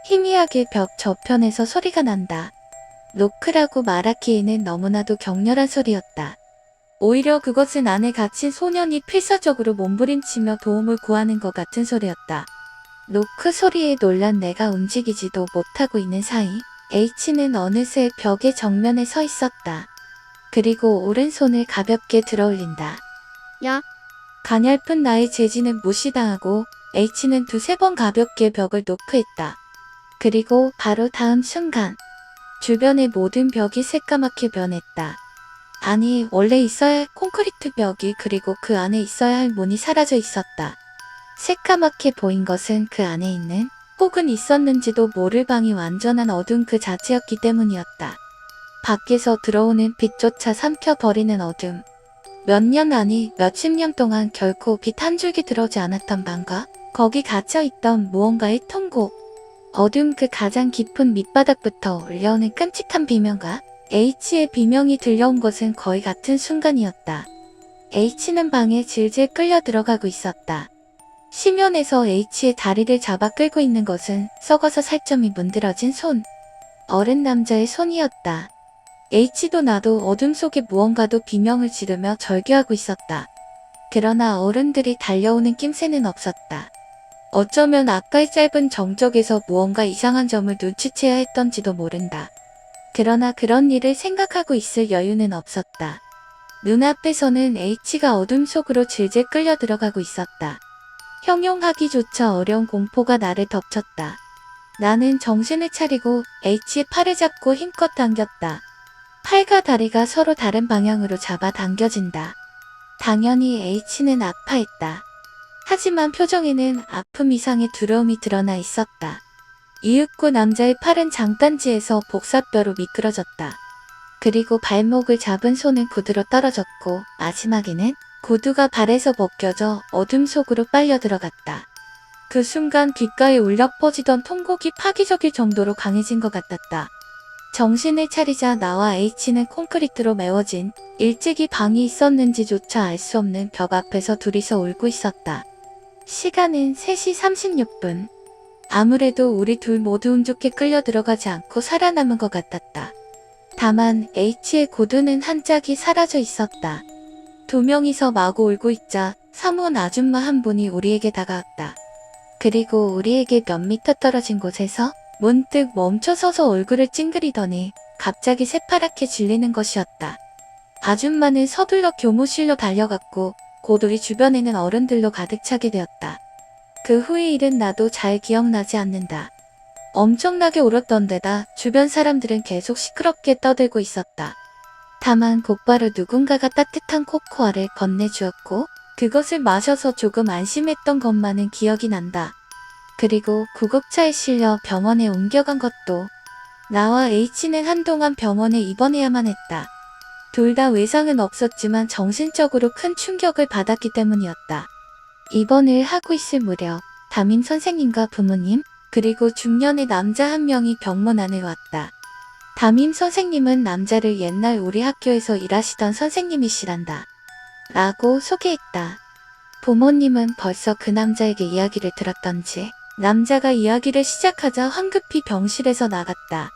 희미하게 벽 저편에서 소리가 난다. 노크라고 말하기에는 너무나도 격렬한 소리였다. 오히려 그것은 안에 갇힌 소년이 필사적으로 몸부림치며 도움을 구하는 것 같은 소리였다. 노크 소리에 놀란 내가 움직이지도 못하고 있는 사이 H는 어느새 벽의 정면에 서 있었다. 그리고 오른손을 가볍게 들어올린다. 야, 가냘픈 나의 제지는 무시당하고 H는 두세 번 가볍게 벽을 노크했다. 그리고 바로 다음 순간 주변의 모든 벽이 새까맣게 변했다. 아니, 원래 있어야 할 콘크리트 벽이 그리고 그 안에 있어야 할 문이 사라져 있었다. 새까맣게 보인 것은 그 안에 있는 혹은 있었는지도 모를 방이 완전한 어둠 그 자체였기 때문이었다. 밖에서 들어오는 빛조차 삼켜버리는 어둠. 몇 년 아니 몇십 년 동안 결코 빛 한 줄기 들어오지 않았던 방과 거기 갇혀있던 무언가의 통곡. 어둠 그 가장 깊은 밑바닥부터 울려오는 끔찍한 비명과 H의 비명이 들려온 것은 거의 같은 순간이었다. H는 방에 질질 끌려 들어가고 있었다. 시면에서 H의 다리를 잡아 끌고 있는 것은 썩어서 살점이 문드러진 손. 어른 남자의 손이었다. H도 나도 어둠 속에 무언가도 비명을 지르며 절규하고 있었다. 그러나 어른들이 달려오는 낌새는 없었다. 어쩌면 아까의 짧은 정적에서 무언가 이상한 점을 눈치채야 했던지도 모른다. 그러나 그런 일을 생각하고 있을 여유는 없었다. 눈앞에서는 H가 어둠 속으로 질질 끌려 들어가고 있었다. 형용하기조차 어려운 공포가 나를 덮쳤다. 나는 정신을 차리고 H의 팔을 잡고 힘껏 당겼다. 팔과 다리가 서로 다른 방향으로 잡아 당겨진다. 당연히 H는 아파했다. 하지만 표정에는 아픔 이상의 두려움이 드러나 있었다. 이윽고 남자의 팔은 장단지에서 복사뼈로 미끄러졌다. 그리고 발목을 잡은 손은 구두로 떨어졌고 마지막에는 구두가 발에서 벗겨져 어둠 속으로 빨려 들어갔다. 그 순간 귓가에 울려 퍼지던 통곡이 파기적일 정도로 강해진 것 같았다. 정신을 차리자 나와 H는 콘크리트로 메워진 일찍이 방이 있었는지조차 알 수 없는 벽 앞에서 둘이서 울고 있었다. 시간은 3시 36분. 아무래도 우리 둘 모두 운 좋게 끌려 들어가지 않고 살아남은 것 같았다. 다만 H의 구두는 한 짝이 사라져 있었다. 두 명이서 마구 울고 있자 사무원 아줌마 한 분이 우리에게 다가왔다. 그리고 우리에게 몇 미터 떨어진 곳에서 문득 멈춰서서 얼굴을 찡그리더니 갑자기 새파랗게 질리는 것이었다. 아줌마는 서둘러 교무실로 달려갔고 곧 우리 주변에는 어른들로 가득 차게 되었다. 그 후의 일은 나도 잘 기억나지 않는다. 엄청나게 울었던 데다 주변 사람들은 계속 시끄럽게 떠들고 있었다. 다만 곧바로 누군가가 따뜻한 코코아를 건네주었고 그것을 마셔서 조금 안심했던 것만은 기억이 난다. 그리고 구급차에 실려 병원에 옮겨간 것도. 나와 H는 한동안 병원에 입원해야만 했다. 둘 다 외상은 없었지만 정신적으로 큰 충격을 받았기 때문이었다. 입원을 하고 있을 무렵 담임 선생님과 부모님 그리고 중년의 남자 한 명이 병문 안에 왔다. 담임 선생님은 남자를 옛날 우리 학교에서 일하시던 선생님이시란다. 라고 소개했다. 부모님은 벌써 그 남자에게 이야기를 들었던지 남자가 이야기를 시작하자 황급히 병실에서 나갔다.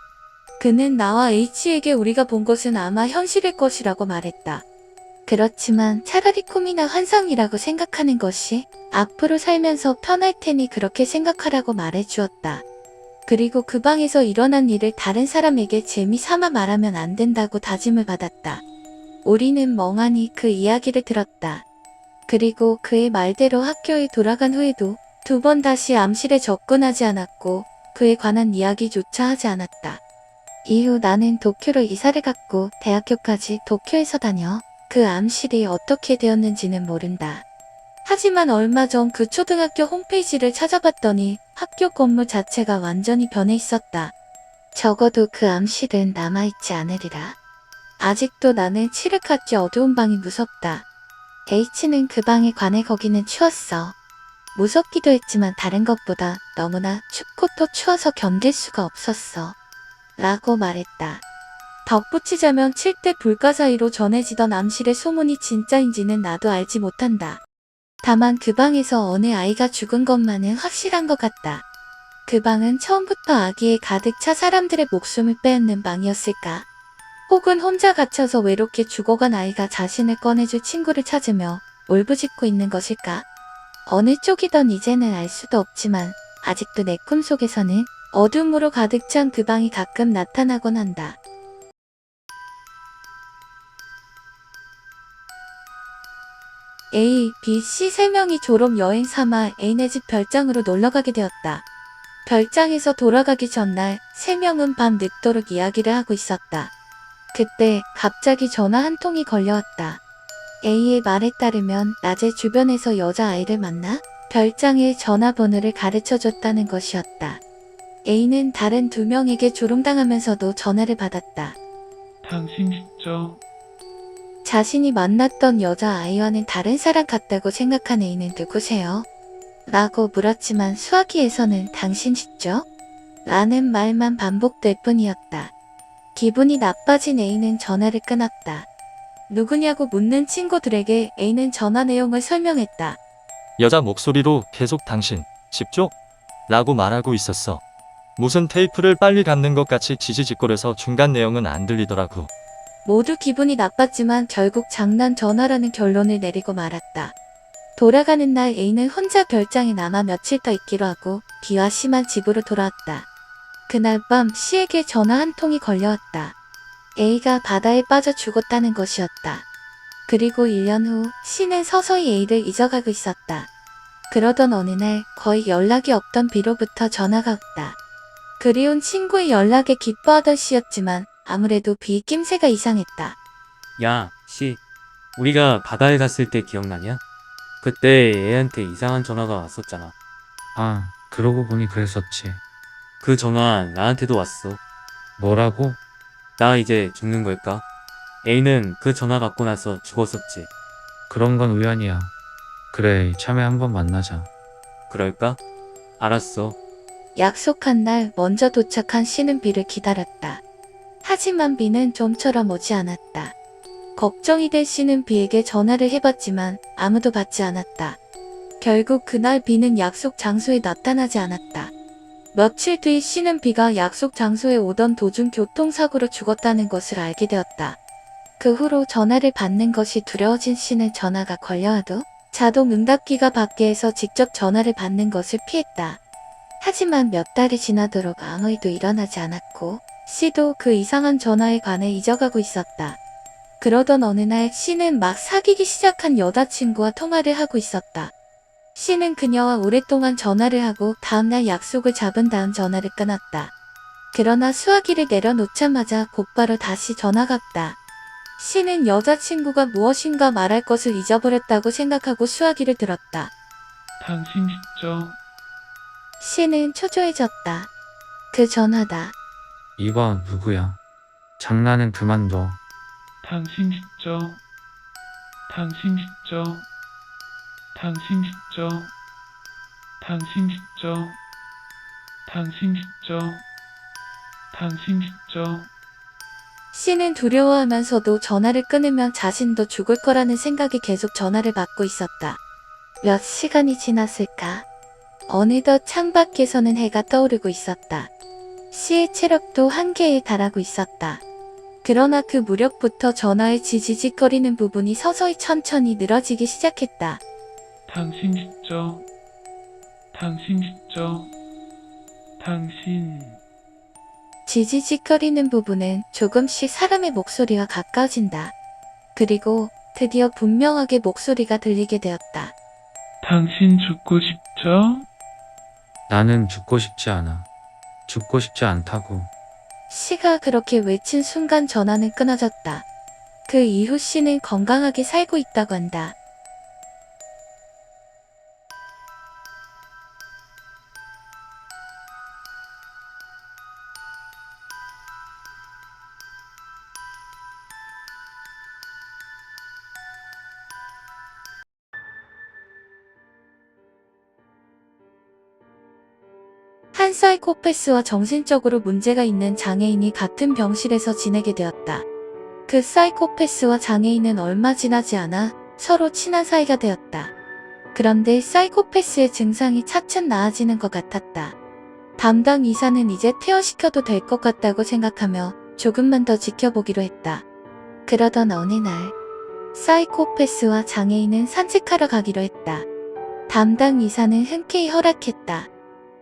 그는 나와 H에게 우리가 본 것은 아마 현실일 것이라고 말했다. 그렇지만 차라리 꿈이나 환상이라고 생각하는 것이 앞으로 살면서 편할 테니 그렇게 생각하라고 말해주었다. 그리고 그 방에서 일어난 일을 다른 사람에게 재미삼아 말하면 안 된다고 다짐을 받았다. 우리는 멍하니 그 이야기를 들었다. 그리고 그의 말대로 학교에 돌아간 후에도 2번 다시 암실에 접근하지 않았고 그에 관한 이야기조차 하지 않았다. 이후 나는 도쿄로 이사를 갔고 대학교까지 도쿄에서 다녀 그 암실이 어떻게 되었는지는 모른다. 하지만 얼마 전 그 초등학교 홈페이지를 찾아봤더니 학교 건물 자체가 완전히 변해 있었다. 적어도 그 암실은 남아있지 않으리라. 아직도 나는 칠흑같이 어두운 방이 무섭다. H는 그 방에 관해 거기는 추웠어. 무섭기도 했지만 다른 것보다 너무나 춥고 또 추워서 견딜 수가 없었어. 라고 말했다. 덧붙이자면 7대 불가 사이로 전해지던 암실의 소문이 진짜인지는 나도 알지 못한다. 다만 그 방에서 어느 아이가 죽은 것만은 확실한 것 같다. 그 방은 처음부터 아기에 가득 차 사람들의 목숨을 빼앗는 방이었을까? 혹은 혼자 갇혀서 외롭게 죽어간 아이가 자신을 꺼내줄 친구를 찾으며 울부짖고 있는 것일까? 어느 쪽이던 이제는 알 수도 없지만 아직도 내 꿈속에서는 어둠으로 가득 찬 그 방이 가끔 나타나곤 한다. A, B, C 세 명이 졸업 여행 삼아 A네 집 별장으로 놀러가게 되었다. 별장에서 돌아가기 전날 세 명은 밤 늦도록 이야기를 하고 있었다. 그때 갑자기 전화 한 통이 걸려왔다. A의 말에 따르면 낮에 주변에서 여자아이를 만나 별장의 전화번호를 가르쳐줬다는 것이었다. A는 다른 두 명에게 조롱당하면서도 전화를 받았다. 당신 진짜 자신이 만났던 여자아이와는 다른 사람 같다고 생각한 A는 누구세요? 라고 물었지만 수화기에서는 당신 싶죠? 라는 말만 반복될 뿐이었다. 기분이 나빠진 A는 전화를 끊었다. 누구냐고 묻는 친구들에게 A는 전화 내용을 설명했다. 여자 목소리로 계속 당신, 집죠? 라고 말하고 있었어. 무슨 테이프를 빨리 감는 것 같이 지지직거려서 중간 내용은 안 들리더라고. 모두 기분이 나빴지만 결국 장난 전화라는 결론을 내리고 말았다. 돌아가는 날 A는 혼자 별장에 남아 며칠 더 있기로 하고 비와 C만 집으로 돌아왔다. 그날 밤 C에게 전화 한 통이 걸려왔다. A가 바다에 빠져 죽었다는 것이었다. 그리고 1년 후 C는 서서히 A를 잊어가고 있었다. 그러던 어느 날 거의 연락이 없던 B로부터 전화가 왔다. 그리운 친구의 연락에 기뻐하던 C였지만 아무래도 B 낌새가 이상했다. 야, 씨. 우리가 바다에 갔을 때 기억나냐? 그때 애한테 이상한 전화가 왔었잖아. 아, 그러고 보니 그랬었지. 그 전화 나한테도 왔어. 뭐라고? 나 이제 죽는 걸까? A는 그 전화 받고 나서 죽었었지. 그런 건 우연이야. 그래, 이참에 한번 만나자. 그럴까? 알았어. 약속한 날 먼저 도착한 C는 B를 기다렸다. 하지만 B는 좀처럼 오지 않았다. 걱정이 될 C는 B에게 전화를 해봤지만 아무도 받지 않았다. 결국 그날 B는 약속 장소에 나타나지 않았다. 며칠 뒤 C는 B가 약속 장소에 오던 도중 교통사고로 죽었다는 것을 알게 되었다. 그 후로 전화를 받는 것이 두려워진 C는 전화가 걸려와도 자동 응답기가 밖에서 직접 전화를 받는 것을 피했다. 하지만 몇 달이 지나도록 아무 일도 일어나지 않았고 C도 그 이상한 전화에 관해 잊어가고 있었다. 그러던 어느 날 C는 막 사귀기 시작한 여자친구와 통화를 하고 있었다. C는 그녀와 오랫동안 전화를 하고 다음날 약속을 잡은 다음 전화를 끊었다. 그러나 수화기를 내려놓자마자 곧바로 다시 전화가 왔다. C는 여자친구가 무엇인가 말할 것을 잊어버렸다고 생각하고 수화기를 들었다. 당신 진짜 C는 초조해졌다. 그 전화다. 이봐, 누구야? 장난은 그만둬. 당신 진짜 당신 진짜 당신 진짜 당신 진짜 당신 진짜 당신 진짜 C는 두려워하면서도 전화를 끊으면 자신도 죽을 거라는 생각에 계속 전화를 받고 있었다. 몇 시간이 지났을까? 어느덧 창밖에서는 해가 떠오르고 있었다. C의 체력도 한계에 달하고 있었다. 그러나 그 무렵부터 전화의 지지직거리는 부분이 서서히 천천히 늘어지기 시작했다. 당신 진짜 당신 진짜 당신 지지직거리는 부분은 조금씩 사람의 목소리와 가까워진다. 그리고 드디어 분명하게 목소리가 들리게 되었다. 당신 죽고 싶죠? 나는 죽고 싶지 않아. 죽고 싶지 않다고. C가 그렇게 외친 순간 전화는 끊어졌다. 그 이후 C는 건강하게 살고 있다고 한다. 한 사이코패스와 정신적으로 문제가 있는 장애인이 같은 병실에서 지내게 되었다. 그 사이코패스와 장애인은 얼마 지나지 않아 서로 친한 사이가 되었다. 그런데 사이코패스의 증상이 차츰 나아지는 것 같았다. 담당 의사는 이제 퇴원시켜도 될 것 같다고 생각하며 조금만 더 지켜보기로 했다. 그러던 어느 날, 사이코패스와 장애인은 산책하러 가기로 했다. 담당 의사는 흔쾌히 허락했다.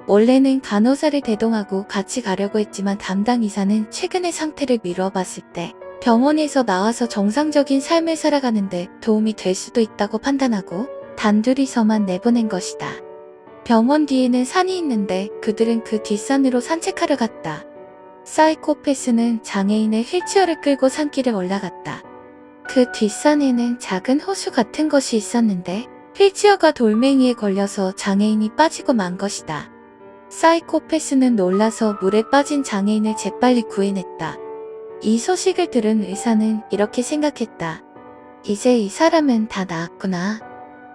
원래는 간호사를 대동하고 같이 가려고 했지만 담당 의사는 최근의 상태를 미루어 봤을 때 병원에서 나와서 정상적인 삶을 살아가는데 도움이 될 수도 있다고 판단하고 단둘이서만 내보낸 것이다. 병원 뒤에는 산이 있는데 그들은 그 뒷산으로 산책하러 갔다. 사이코패스는 장애인의 휠체어를 끌고 산길을 올라갔다. 그 뒷산에는 작은 호수 같은 것이 있었는데 휠체어가 돌멩이에 걸려서 장애인이 빠지고 만 것이다. 사이코패스는 놀라서 물에 빠진 장애인을 재빨리 구해냈다. 이 소식을 들은 의사는 이렇게 생각했다. 이제 이 사람은 다 나았구나.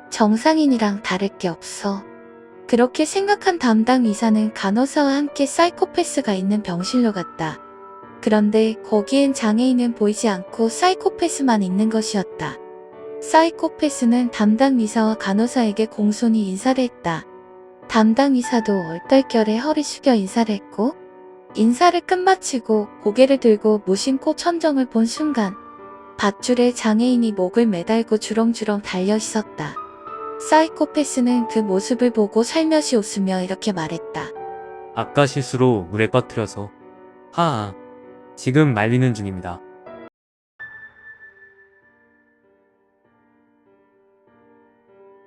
정상인이랑 다를 게 없어. 그렇게 생각한 담당 의사는 간호사와 함께 사이코패스가 있는 병실로 갔다. 그런데 거기엔 장애인은 보이지 않고 사이코패스만 있는 것이었다. 사이코패스는 담당 의사와 간호사에게 공손히 인사를 했다. 담당 의사도 얼떨결에 허리 숙여 인사를 했고, 인사를 끝마치고 고개를 들고 무심코 천정을 본 순간 밧줄에 장애인이 목을 매달고 주렁주렁 달려 있었다. 사이코패스는 그 모습을 보고 살며시 웃으며 이렇게 말했다. 아까 실수로 물에 빠뜨려서. 하하. 지금 말리는 중입니다.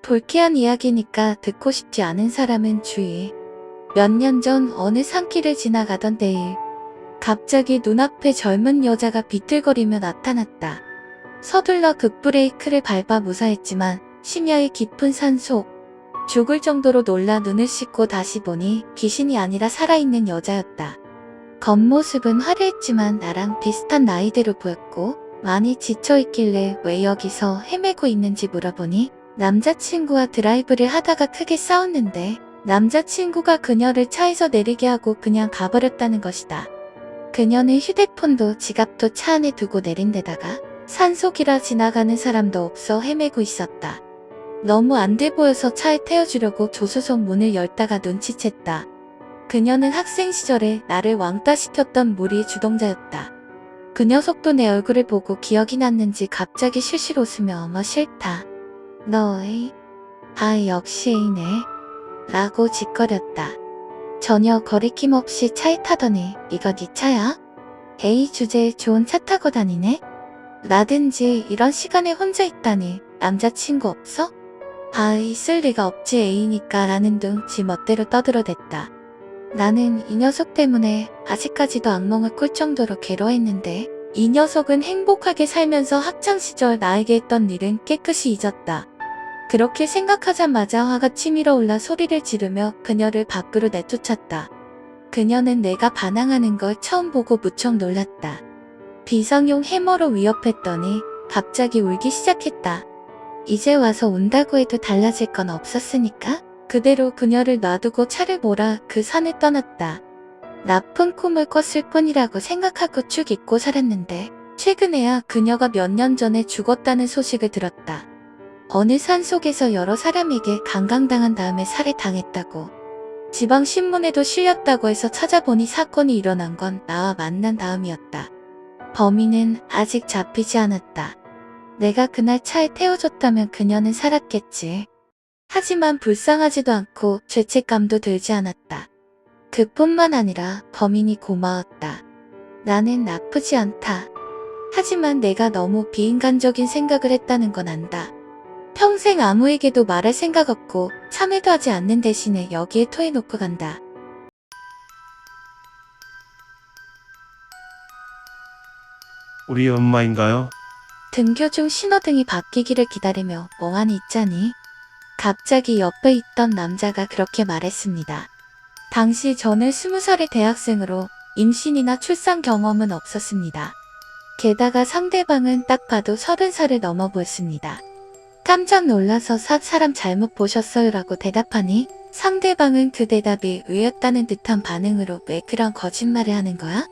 불쾌한 이야기니까 듣고 싶지 않은 사람은 주의. 몇 년 전 어느 산길을 지나가던 때일, 갑자기 눈앞에 젊은 여자가 비틀거리며 나타났다. 서둘러 급브레이크를 밟아 무사했지만 심야의 깊은 산속, 죽을 정도로 놀라 눈을 씻고 다시 보니 귀신이 아니라 살아있는 여자였다. 겉모습은 화려했지만 나랑 비슷한 나이대로 보였고 많이 지쳐있길래 왜 여기서 헤매고 있는지 물어보니 남자친구와 드라이브를 하다가 크게 싸웠는데 남자친구가 그녀를 차에서 내리게 하고 그냥 가버렸다는 것이다. 그녀는 휴대폰도 지갑도 차 안에 두고 내린 데다가 산속이라 지나가는 사람도 없어 헤매고 있었다. 너무 안 돼 보여서 차에 태워주려고 조수석 문을 열다가 눈치챘다. 그녀는 학생 시절에 나를 왕따 시켰던 무리의 주동자였다. 그 녀석도 내 얼굴을 보고 기억이 났는지 갑자기 실실 웃으며 어머 싫다. 너의 역시 A네 라고 짓거렸다. 전혀 거리낌 없이 차에 타더니 이거 네 차야? A 주제에 좋은 차 타고 다니네? 나든지 이런 시간에 혼자 있다니 남자친구 없어? 있을 리가 없지 A니까 라는 둥 지 멋대로 떠들어댔다. 나는 이 녀석 때문에 아직까지도 악몽을 꿀 정도로 괴로워했는데 이 녀석은 행복하게 살면서 학창시절 나에게 했던 일은 깨끗이 잊었다. 그렇게 생각하자마자 화가 치밀어 올라 소리를 지르며 그녀를 밖으로 내쫓았다. 그녀는 내가 반항하는 걸 처음 보고 무척 놀랐다. 비상용 해머로 위협했더니 갑자기 울기 시작했다. 이제 와서 운다고 해도 달라질 건 없었으니까 그대로 그녀를 놔두고 차를 몰아 그 산을 떠났다. 나쁜 꿈을 꿨을 뿐이라고 생각하고 축 잊고 살았는데 최근에야 그녀가 몇 년 전에 죽었다는 소식을 들었다. 어느 산속에서 여러 사람에게 강간당한 다음에 살해당했다고. 지방신문에도 실렸다고 해서 찾아보니 사건이 일어난 건 나와 만난 다음이었다. 범인은 아직 잡히지 않았다. 내가 그날 차에 태워줬다면 그녀는 살았겠지. 하지만 불쌍하지도 않고 죄책감도 들지 않았다. 그뿐만 아니라 범인이 고마웠다. 나는 나쁘지 않다. 하지만 내가 너무 비인간적인 생각을 했다는 건 안다. 평생 아무에게도 말할 생각 없고 참회도 하지 않는 대신에 여기에 토해놓고 간다. 우리 엄마인가요? 등교 중 신호등이 바뀌기를 기다리며 멍하니 있자니 갑자기 옆에 있던 남자가 그렇게 말했습니다. 당시 저는 20살의 대학생으로 임신이나 출산 경험은 없었습니다. 게다가 상대방은 딱 봐도 30살을 넘어 보였습니다. 깜짝 놀라서 사람 잘못 보셨어요 라고 대답하니 상대방은 그 대답이 의였다는 듯한 반응으로 왜 그런 거짓말을 하는 거야?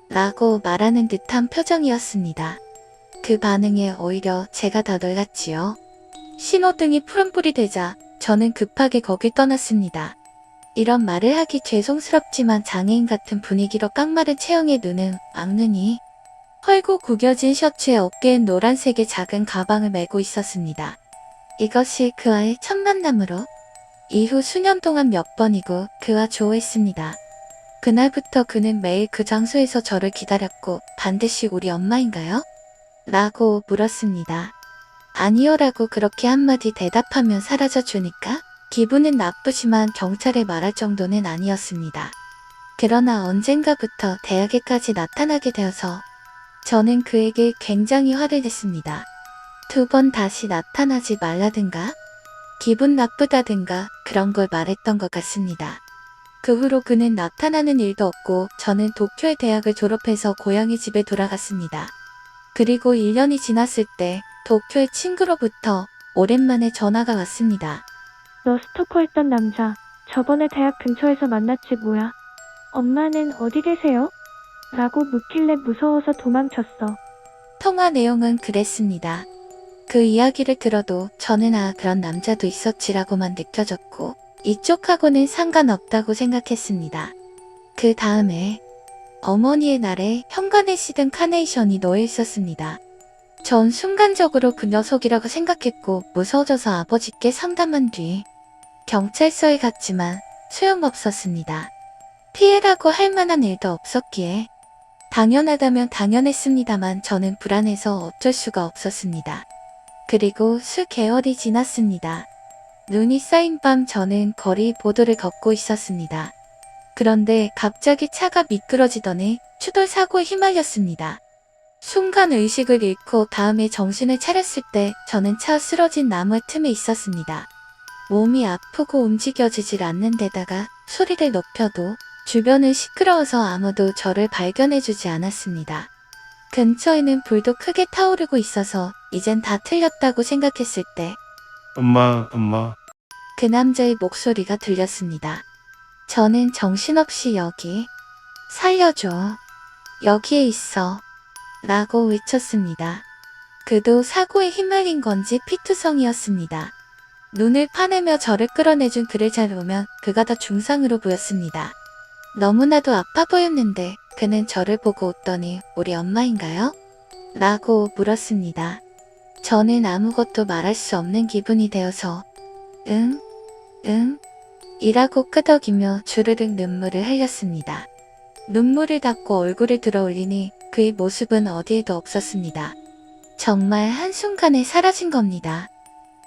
라고 말하는 듯한 표정이었습니다. 그 반응에 오히려 제가 더 놀랐지요. 신호등이 푸른불이 되자 저는 급하게 거길 떠났습니다. 이런 말을 하기 죄송스럽지만 장애인 같은 분위기로 깡마른 체형의 눈은 막느니 헐고 구겨진 셔츠에 어깨엔 노란색의 작은 가방을 메고 있었습니다. 이것이 그와의 첫 만남으로 이후 수년 동안 몇 번이고 그와 조우했습니다. 그날부터 그는 매일 그 장소에서 저를 기다렸고 반드시 우리 엄마인가요? 라고 물었습니다. 아니요라고 그렇게 한마디 대답하면 사라져 주니까 기분은 나쁘지만 경찰에 말할 정도는 아니었습니다. 그러나 언젠가부터 대학에까지 나타나게 되어서 저는 그에게 굉장히 화를 냈습니다. 2번 다시 나타나지 말라든가 기분 나쁘다든가 그런 걸 말했던 것 같습니다. 그 후로 그는 나타나는 일도 없고 저는 도쿄의 대학을 졸업해서 고향의 집에 돌아갔습니다. 그리고 1년이 지났을 때 도쿄의 친구로부터 오랜만에 전화가 왔습니다. 너 스토커했던 남자 저번에 대학 근처에서 만났지 뭐야? 엄마는 어디 계세요? 라고 묻길래 무서워서 도망쳤어. 통화 내용은 그랬습니다. 그 이야기를 들어도 저는 그런 남자도 있었지라고만 느껴졌고 이쪽하고는 상관없다고 생각했습니다. 그 다음에 어머니의 날에 현관에 시든 카네이션이 놓여 있었습니다. 전 순간적으로 그 녀석이라고 생각했고 무서워져서 아버지께 상담한 뒤 경찰서에 갔지만 소용없었습니다. 피해라고 할 만한 일도 없었기에 당연하다면 당연했습니다만 저는 불안해서 어쩔 수가 없었습니다. 그리고 수개월이 지났습니다. 눈이 쌓인 밤 저는 거리 보도를 걷고 있었습니다. 그런데 갑자기 차가 미끄러지더니 추돌 사고에 휘말렸습니다. 순간 의식을 잃고 다음에 정신을 차렸을 때 저는 차 쓰러진 나무 틈에 있었습니다. 몸이 아프고 움직여지질 않는 데다가 소리를 높여도 주변은 시끄러워서 아무도 저를 발견해주지 않았습니다. 근처에는 불도 크게 타오르고 있어서 이젠 다 틀렸다고 생각했을 때 엄마. 그 남자의 목소리가 들렸습니다. 저는 정신없이 여기 살려줘. 여기에 있어. 라고 외쳤습니다. 그도 사고에 휘말린 건지 피투성이었습니다. 눈을 파내며 저를 끌어내준 그를 잘 보면 그가 더 중상으로 보였습니다. 너무나도 아파 보였는데 그는 저를 보고 웃더니 우리 엄마인가요? 라고 물었습니다. 저는 아무것도 말할 수 없는 기분이 되어서 응? 이라고 끄덕이며 주르륵 눈물을 흘렸습니다. 눈물을 닦고 얼굴을 들어 올리니 그의 모습은 어디에도 없었습니다. 정말 한순간에 사라진 겁니다.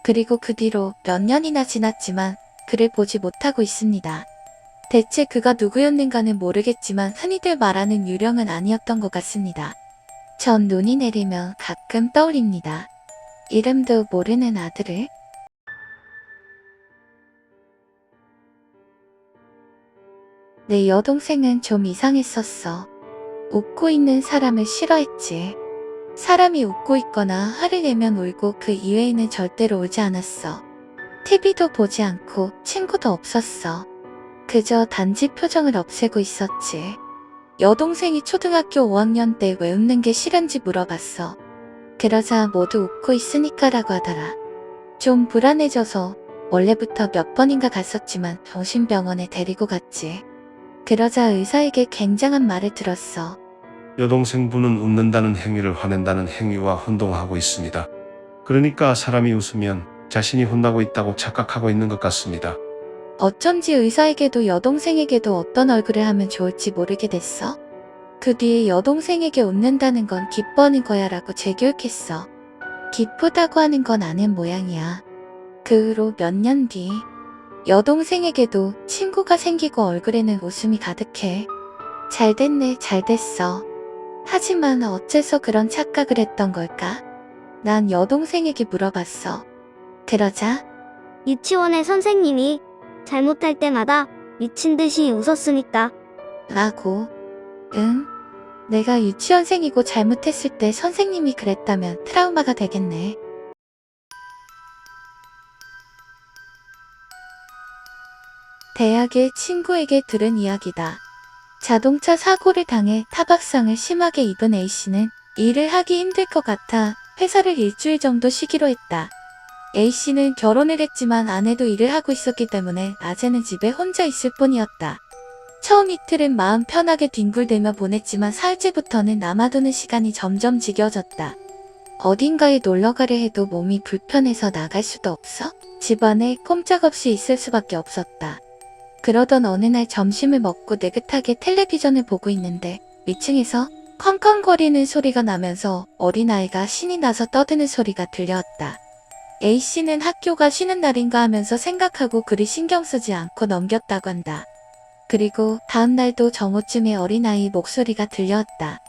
그리고 그 뒤로 몇 년이나 지났지만 그를 보지 못하고 있습니다. 대체 그가 누구였는가는 모르겠지만 흔히들 말하는 유령은 아니었던 것 같습니다. 전 눈이 내리면 가끔 떠올립니다. 이름도 모르는 아들을. 내 여동생은 좀 이상했었어. 웃고 있는 사람을 싫어했지. 사람이 웃고 있거나 화를 내면 울고 그 이외에는 절대로 울지 않았어. TV도 보지 않고 친구도 없었어. 그저 단지 표정을 없애고 있었지. 여동생이 초등학교 5학년 때 왜 웃는 게 싫은지 물어봤어. 그러자 모두 웃고 있으니까라고 하더라. 좀 불안해져서 원래부터 몇 번인가 갔었지만 정신병원에 데리고 갔지. 그러자 의사에게 굉장한 말을 들었어. 여동생분은 웃는다는 행위를 화낸다는 행위와 혼동하고 있습니다. 그러니까 사람이 웃으면 자신이 혼나고 있다고 착각하고 있는 것 같습니다. 어쩐지 의사에게도 여동생에게도 어떤 얼굴을 하면 좋을지 모르게 됐어. 그 뒤에 여동생에게 웃는다는 건 기뻐하는 거야 라고 재교육했어. 기쁘다고 하는 건 아는 모양이야. 그 후로 몇 년 뒤 여동생에게도 친구가 생기고 얼굴에는 웃음이 가득해. 잘 됐네, 잘 됐어. 하지만 어째서 그런 착각을 했던 걸까? 난 여동생에게 물어봤어. 그러자 유치원의 선생님이 잘못할 때마다 미친 듯이 웃었으니까. 라고. 응? 내가 유치원생이고 잘못했을 때 선생님이 그랬다면 트라우마가 되겠네. 대학의 친구에게 들은 이야기다. 자동차 사고를 당해 타박상을 심하게 입은 A씨는 일을 하기 힘들 것 같아 회사를 일주일 정도 쉬기로 했다. A씨는 결혼을 했지만 아내도 일을 하고 있었기 때문에 낮에는 집에 혼자 있을 뿐이었다. 처음 이틀은 마음 편하게 뒹굴대며 보냈지만 사흘째부터는 남아도는 시간이 점점 지겨워졌다. 어딘가에 놀러가려 해도 몸이 불편해서 나갈 수도 없어 집안에 꼼짝없이 있을 수밖에 없었다. 그러던 어느 날 점심을 먹고 느긋하게 텔레비전을 보고 있는데 위층에서 컹컹거리는 소리가 나면서 어린아이가 신이 나서 떠드는 소리가 들려왔다. A씨는 학교가 쉬는 날인가 하면서 생각하고 그리 신경 쓰지 않고 넘겼다고 한다. 그리고 다음 날도 정오쯤에 어린아이 목소리가 들려왔다.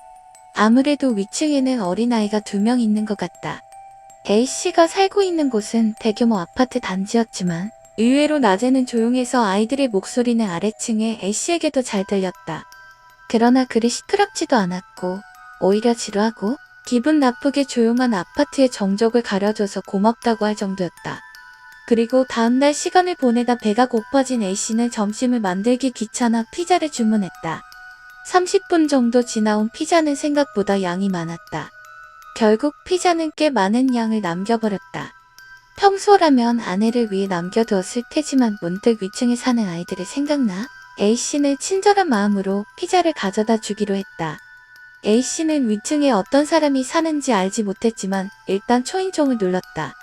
아무래도 위층에는 어린아이가 2명 있는 것 같다. A씨가 살고 있는 곳은 대규모 아파트 단지였지만 의외로 낮에는 조용해서 아이들의 목소리는 아래층의 A씨에게도 잘 들렸다. 그러나 그리 시끄럽지도 않았고 오히려 지루하고 기분 나쁘게 조용한 아파트의 정적을 가려줘서 고맙다고 할 정도였다. 그리고 다음날 시간을 보내다 배가 고파진 A씨는 점심을 만들기 귀찮아 피자를 주문했다. 30분 정도 지나온 피자는 생각보다 양이 많았다. 결국 피자는 꽤 많은 양을 남겨버렸다. 평소라면 아내를 위해 남겨두었을 테지만 문득 위층에 사는 아이들이 생각나 A씨는 친절한 마음으로 피자를 가져다 주기로 했다. A씨는 위층에 어떤 사람이 사는지 알지 못했지만 일단 초인종을 눌렀다.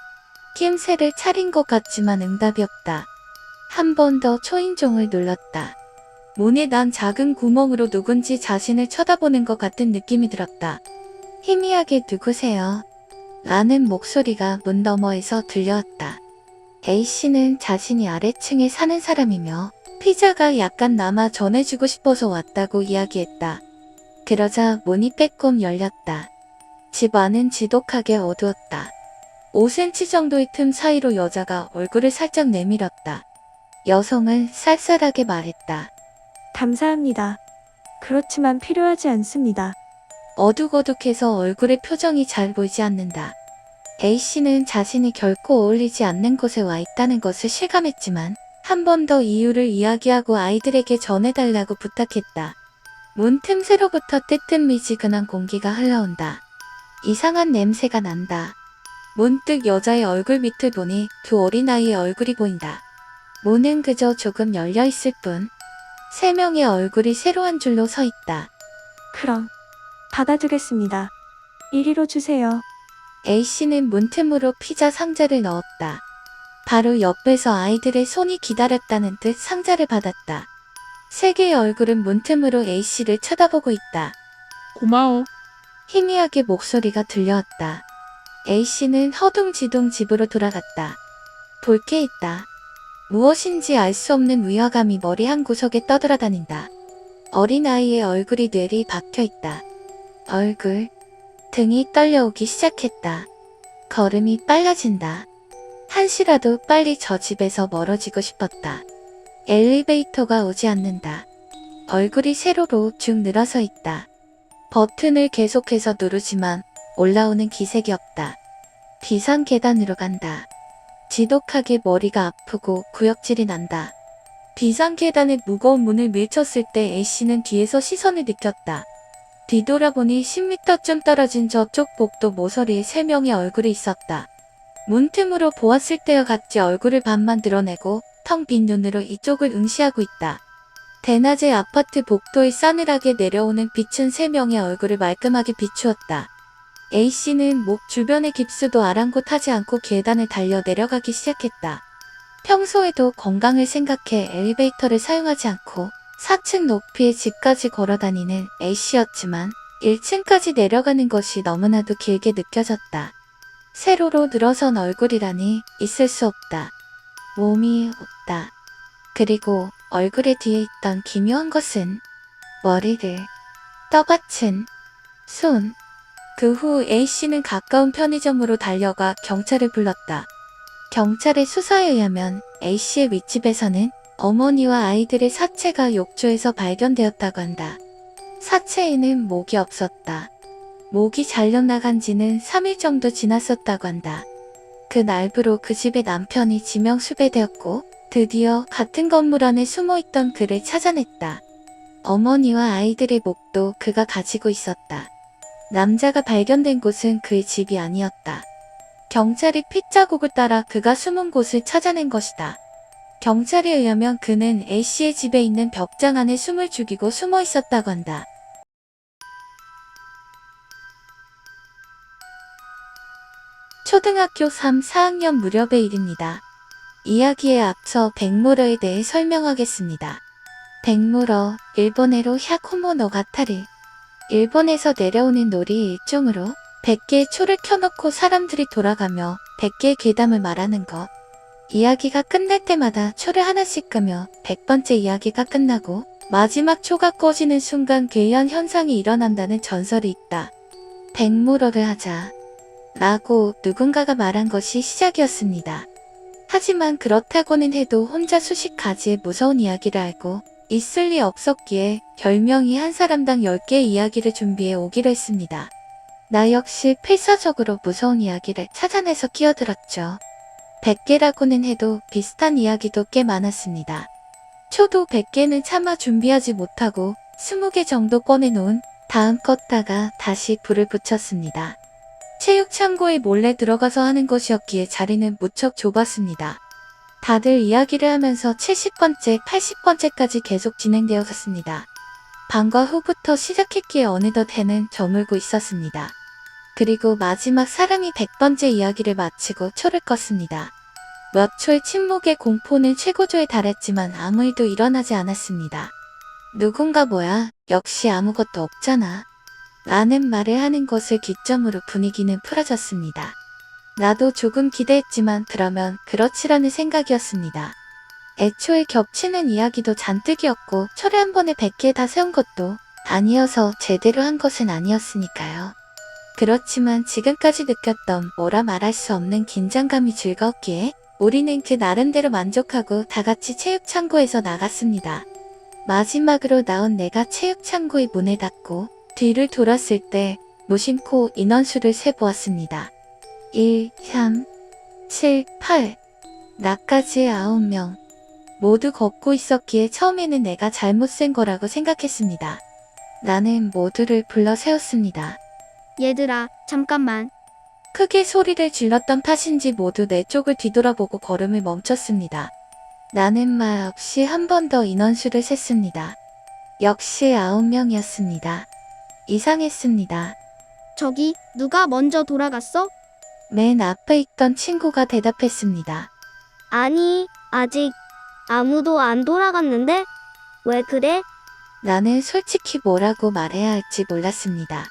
낌새를 차린 것 같지만 응답이 없다. 한 번 더 초인종을 눌렀다. 문에 난 작은 구멍으로 누군지 자신을 쳐다보는 것 같은 느낌이 들었다. 희미하게 누구세요? 라는 목소리가 문 너머에서 들려왔다. A씨는 자신이 아래층에 사는 사람이며 피자가 약간 남아 전해주고 싶어서 왔다고 이야기했다. 그러자 문이 빼꼼 열렸다. 집 안은 지독하게 어두웠다. 5cm 정도의 틈 사이로 여자가 얼굴을 살짝 내밀었다. 여성은 쌀쌀하게 말했다. 감사합니다. 그렇지만 필요하지 않습니다. 어둑어둑해서 얼굴의 표정이 잘 보이지 않는다. A씨는 자신이 결코 어울리지 않는 곳에 와 있다는 것을 실감했지만 한 번 더 이유를 이야기하고 아이들에게 전해달라고 부탁했다. 문 틈새로부터 뜨뜻미지근한 공기가 흘러온다. 이상한 냄새가 난다. 문득 여자의 얼굴 밑을 보니 2 어린아이의 얼굴이 보인다. 문은 그저 조금 열려있을 뿐 3명의 얼굴이 세로 한 줄로 서 있다. 그럼 받아두겠습니다. 이리로 주세요. A씨는 문틈으로 피자 상자를 넣었다. 바로 옆에서 아이들의 손이 기다렸다는 듯 상자를 받았다. 3개의 얼굴은 문틈으로 A씨를 쳐다보고 있다. 고마워. 희미하게 목소리가 들려왔다. A씨는 허둥지둥 집으로 돌아갔다. 볼 게 있다. 무엇인지 알 수 없는 위화감이 머리 한 구석에 떠돌아다닌다. 어린아이의 얼굴이 뇌리 박혀있다. 얼굴, 등이 떨려오기 시작했다. 걸음이 빨라진다. 한시라도 빨리 저 집에서 멀어지고 싶었다. 엘리베이터가 오지 않는다. 얼굴이 세로로 쭉 늘어서 있다. 버튼을 계속해서 누르지만 올라오는 기색이 없다. 비상 계단으로 간다. 지독하게 머리가 아프고 구역질이 난다. 비상 계단의 무거운 문을 밀쳤을 때 A씨는 뒤에서 시선을 느꼈다. 뒤돌아보니 10m쯤 떨어진 저쪽 복도 모서리에 3명의 얼굴이 있었다. 문틈으로 보았을 때와 같이 얼굴을 반만 드러내고 텅 빈 눈으로 이쪽을 응시하고 있다. 대낮에 아파트 복도에 싸늘하게 내려오는 빛은 3명의 얼굴을 말끔하게 비추었다. A씨는 목 주변의 깁스도 아랑곳하지 않고 계단을 달려 내려가기 시작했다. 평소에도 건강을 생각해 엘리베이터를 사용하지 않고 4층 높이의 집까지 걸어다니는 A씨였지만 1층까지 내려가는 것이 너무나도 길게 느껴졌다. 세로로 늘어선 얼굴이라니 있을 수 없다. 몸이 없다. 그리고 얼굴의 뒤에 있던 기묘한 것은 머리를 떠받친 손. 그 후 A씨는 가까운 편의점으로 달려가 경찰을 불렀다. 경찰의 수사에 의하면 A씨의 윗집에서는 어머니와 아이들의 사체가 욕조에서 발견되었다고 한다. 사체에는 목이 없었다. 목이 잘려나간 지는 3일 정도 지났었다고 한다. 그 날부로 그 집의 남편이 지명수배되었고 드디어 같은 건물 안에 숨어있던 그를 찾아냈다. 어머니와 아이들의 목도 그가 가지고 있었다. 남자가 발견된 곳은 그의 집이 아니었다. 경찰이 핏자국을 따라 그가 숨은 곳을 찾아낸 것이다. 경찰에 의하면 그는 A씨의 집에 있는 벽장 안에 숨을 죽이고 숨어 있었다고 한다. 초등학교 3, 4학년 무렵의 일입니다. 이야기에 앞서 백무러에 대해 설명하겠습니다. 백무러, 일본어로 야코모노가타리. 일본에서 내려오는 놀이의 일종으로 100개의 초를 켜놓고 사람들이 돌아가며 100개의 괴담을 말하는 것. 이야기가 끝날 때마다 초를 하나씩 끄며 100번째 이야기가 끝나고 마지막 초가 꺼지는 순간 괴이한 현상이 일어난다는 전설이 있다. 백무러를 하자 라고 누군가가 말한 것이 시작이었습니다. 하지만 그렇다고는 해도 혼자 수십 가지의 무서운 이야기를 알고 있을 리 없었기에 별명이 한 사람당 10개의 이야기를 준비해 오기로 했습니다. 나 역시 필사적으로 무서운 이야기를 찾아내서 끼어들었죠. 100개라고는 해도 비슷한 이야기도 꽤 많았습니다. 초도 100개는 차마 준비하지 못하고 20개 정도 꺼내놓은 다음 껐다가 다시 불을 붙였습니다. 체육창고에 몰래 들어가서 하는 것이었기에 자리는 무척 좁았습니다. 다들 이야기를 하면서 70번째, 80번째까지 계속 진행되었습니다. 방과 후부터 시작했기에 어느덧 해는 저물고 있었습니다. 그리고 마지막 사람이 100번째 이야기를 마치고 초를 껐습니다. 몇 초의 침묵의 공포는 최고조에 달했지만 아무 일도 일어나지 않았습니다. 누군가 뭐야, 역시 아무것도 없잖아. 라는 말을 하는 것을 기점으로 분위기는 풀어졌습니다. 나도 조금 기대했지만 그러면 그렇지라는 생각이었습니다. 애초에 겹치는 이야기도 잔뜩이었고 초를 한 번에 100개 다 세운 것도 아니어서 제대로 한 것은 아니었으니까요. 그렇지만 지금까지 느꼈던 뭐라 말할 수 없는 긴장감이 즐거웠기에 우리는 그 나름대로 만족하고 다같이 체육창고에서 나갔습니다. 마지막으로 나온 내가 체육창고의 문을 닫고 뒤를 돌았을 때 무심코 인원수를 세보았습니다. 1, 3, 7, 8. 나까지 9명. 모두 걷고 있었기에 처음에는 내가 잘못 센 거라고 생각했습니다. 나는 모두를 불러 세웠습니다. 얘들아, 잠깐만. 크게 소리를 질렀던 탓인지 모두 내 쪽을 뒤돌아보고 걸음을 멈췄습니다. 나는 말 없이 한 번 더 인원수를 셌습니다. 역시 9명이었습니다. 이상했습니다. 저기, 누가 먼저 돌아갔어? 맨 앞에 있던 친구가 대답했습니다. 아니, 아직 아무도 안 돌아갔는데? 왜 그래? 나는 솔직히 뭐라고 말해야 할지 몰랐습니다.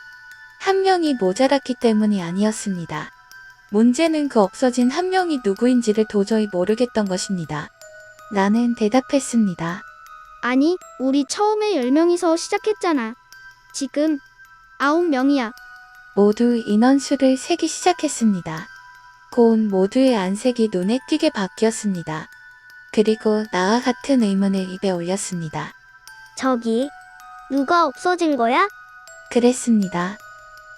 한 명이 모자랐기 때문이 아니었습니다. 문제는 그 없어진 한 명이 누구인지를 도저히 모르겠던 것입니다. 나는 대답했습니다. 아니, 우리 처음에 10명이서 시작했잖아. 지금 9명이야. 모두 인원수를 세기 시작했습니다. 곧 모두의 안색이 눈에 띄게 바뀌었습니다. 그리고 나와 같은 의문을 입에 올렸습니다. 저기, 누가 없어진 거야? 그랬습니다.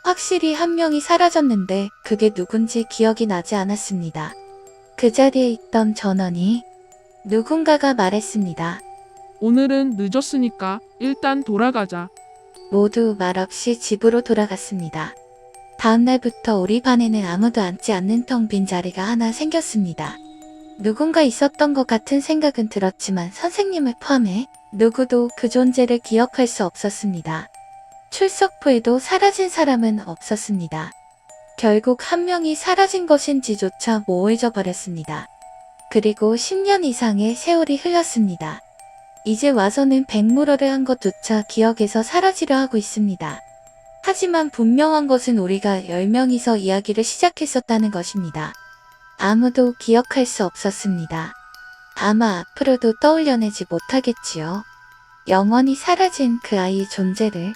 확실히 한 명이 사라졌는데 그게 누군지 기억이 나지 않았습니다. 그 자리에 있던 전원이 누군가가 말했습니다. 오늘은 늦었으니까 일단 돌아가자. 모두 말없이 집으로 돌아갔습니다. 다음 날부터 우리 반에는 아무도 앉지 않는 텅 빈 자리가 하나 생겼습니다. 누군가 있었던 것 같은 생각은 들었지만 선생님을 포함해 누구도 그 존재를 기억할 수 없었습니다. 출석부에도 사라진 사람은 없었습니다. 결국 한 명이 사라진 것인지조차 모호해져 버렸습니다. 그리고 10년 이상의 세월이 흘렀습니다. 이제 와서는 백무러를 한 것조차 기억에서 사라지려 하고 있습니다. 하지만 분명한 것은 우리가 10명이서 이야기를 시작했었다는 것입니다. 아무도 기억할 수 없었습니다. 아마 앞으로도 떠올려내지 못하겠지요. 영원히 사라진 그 아이의 존재를.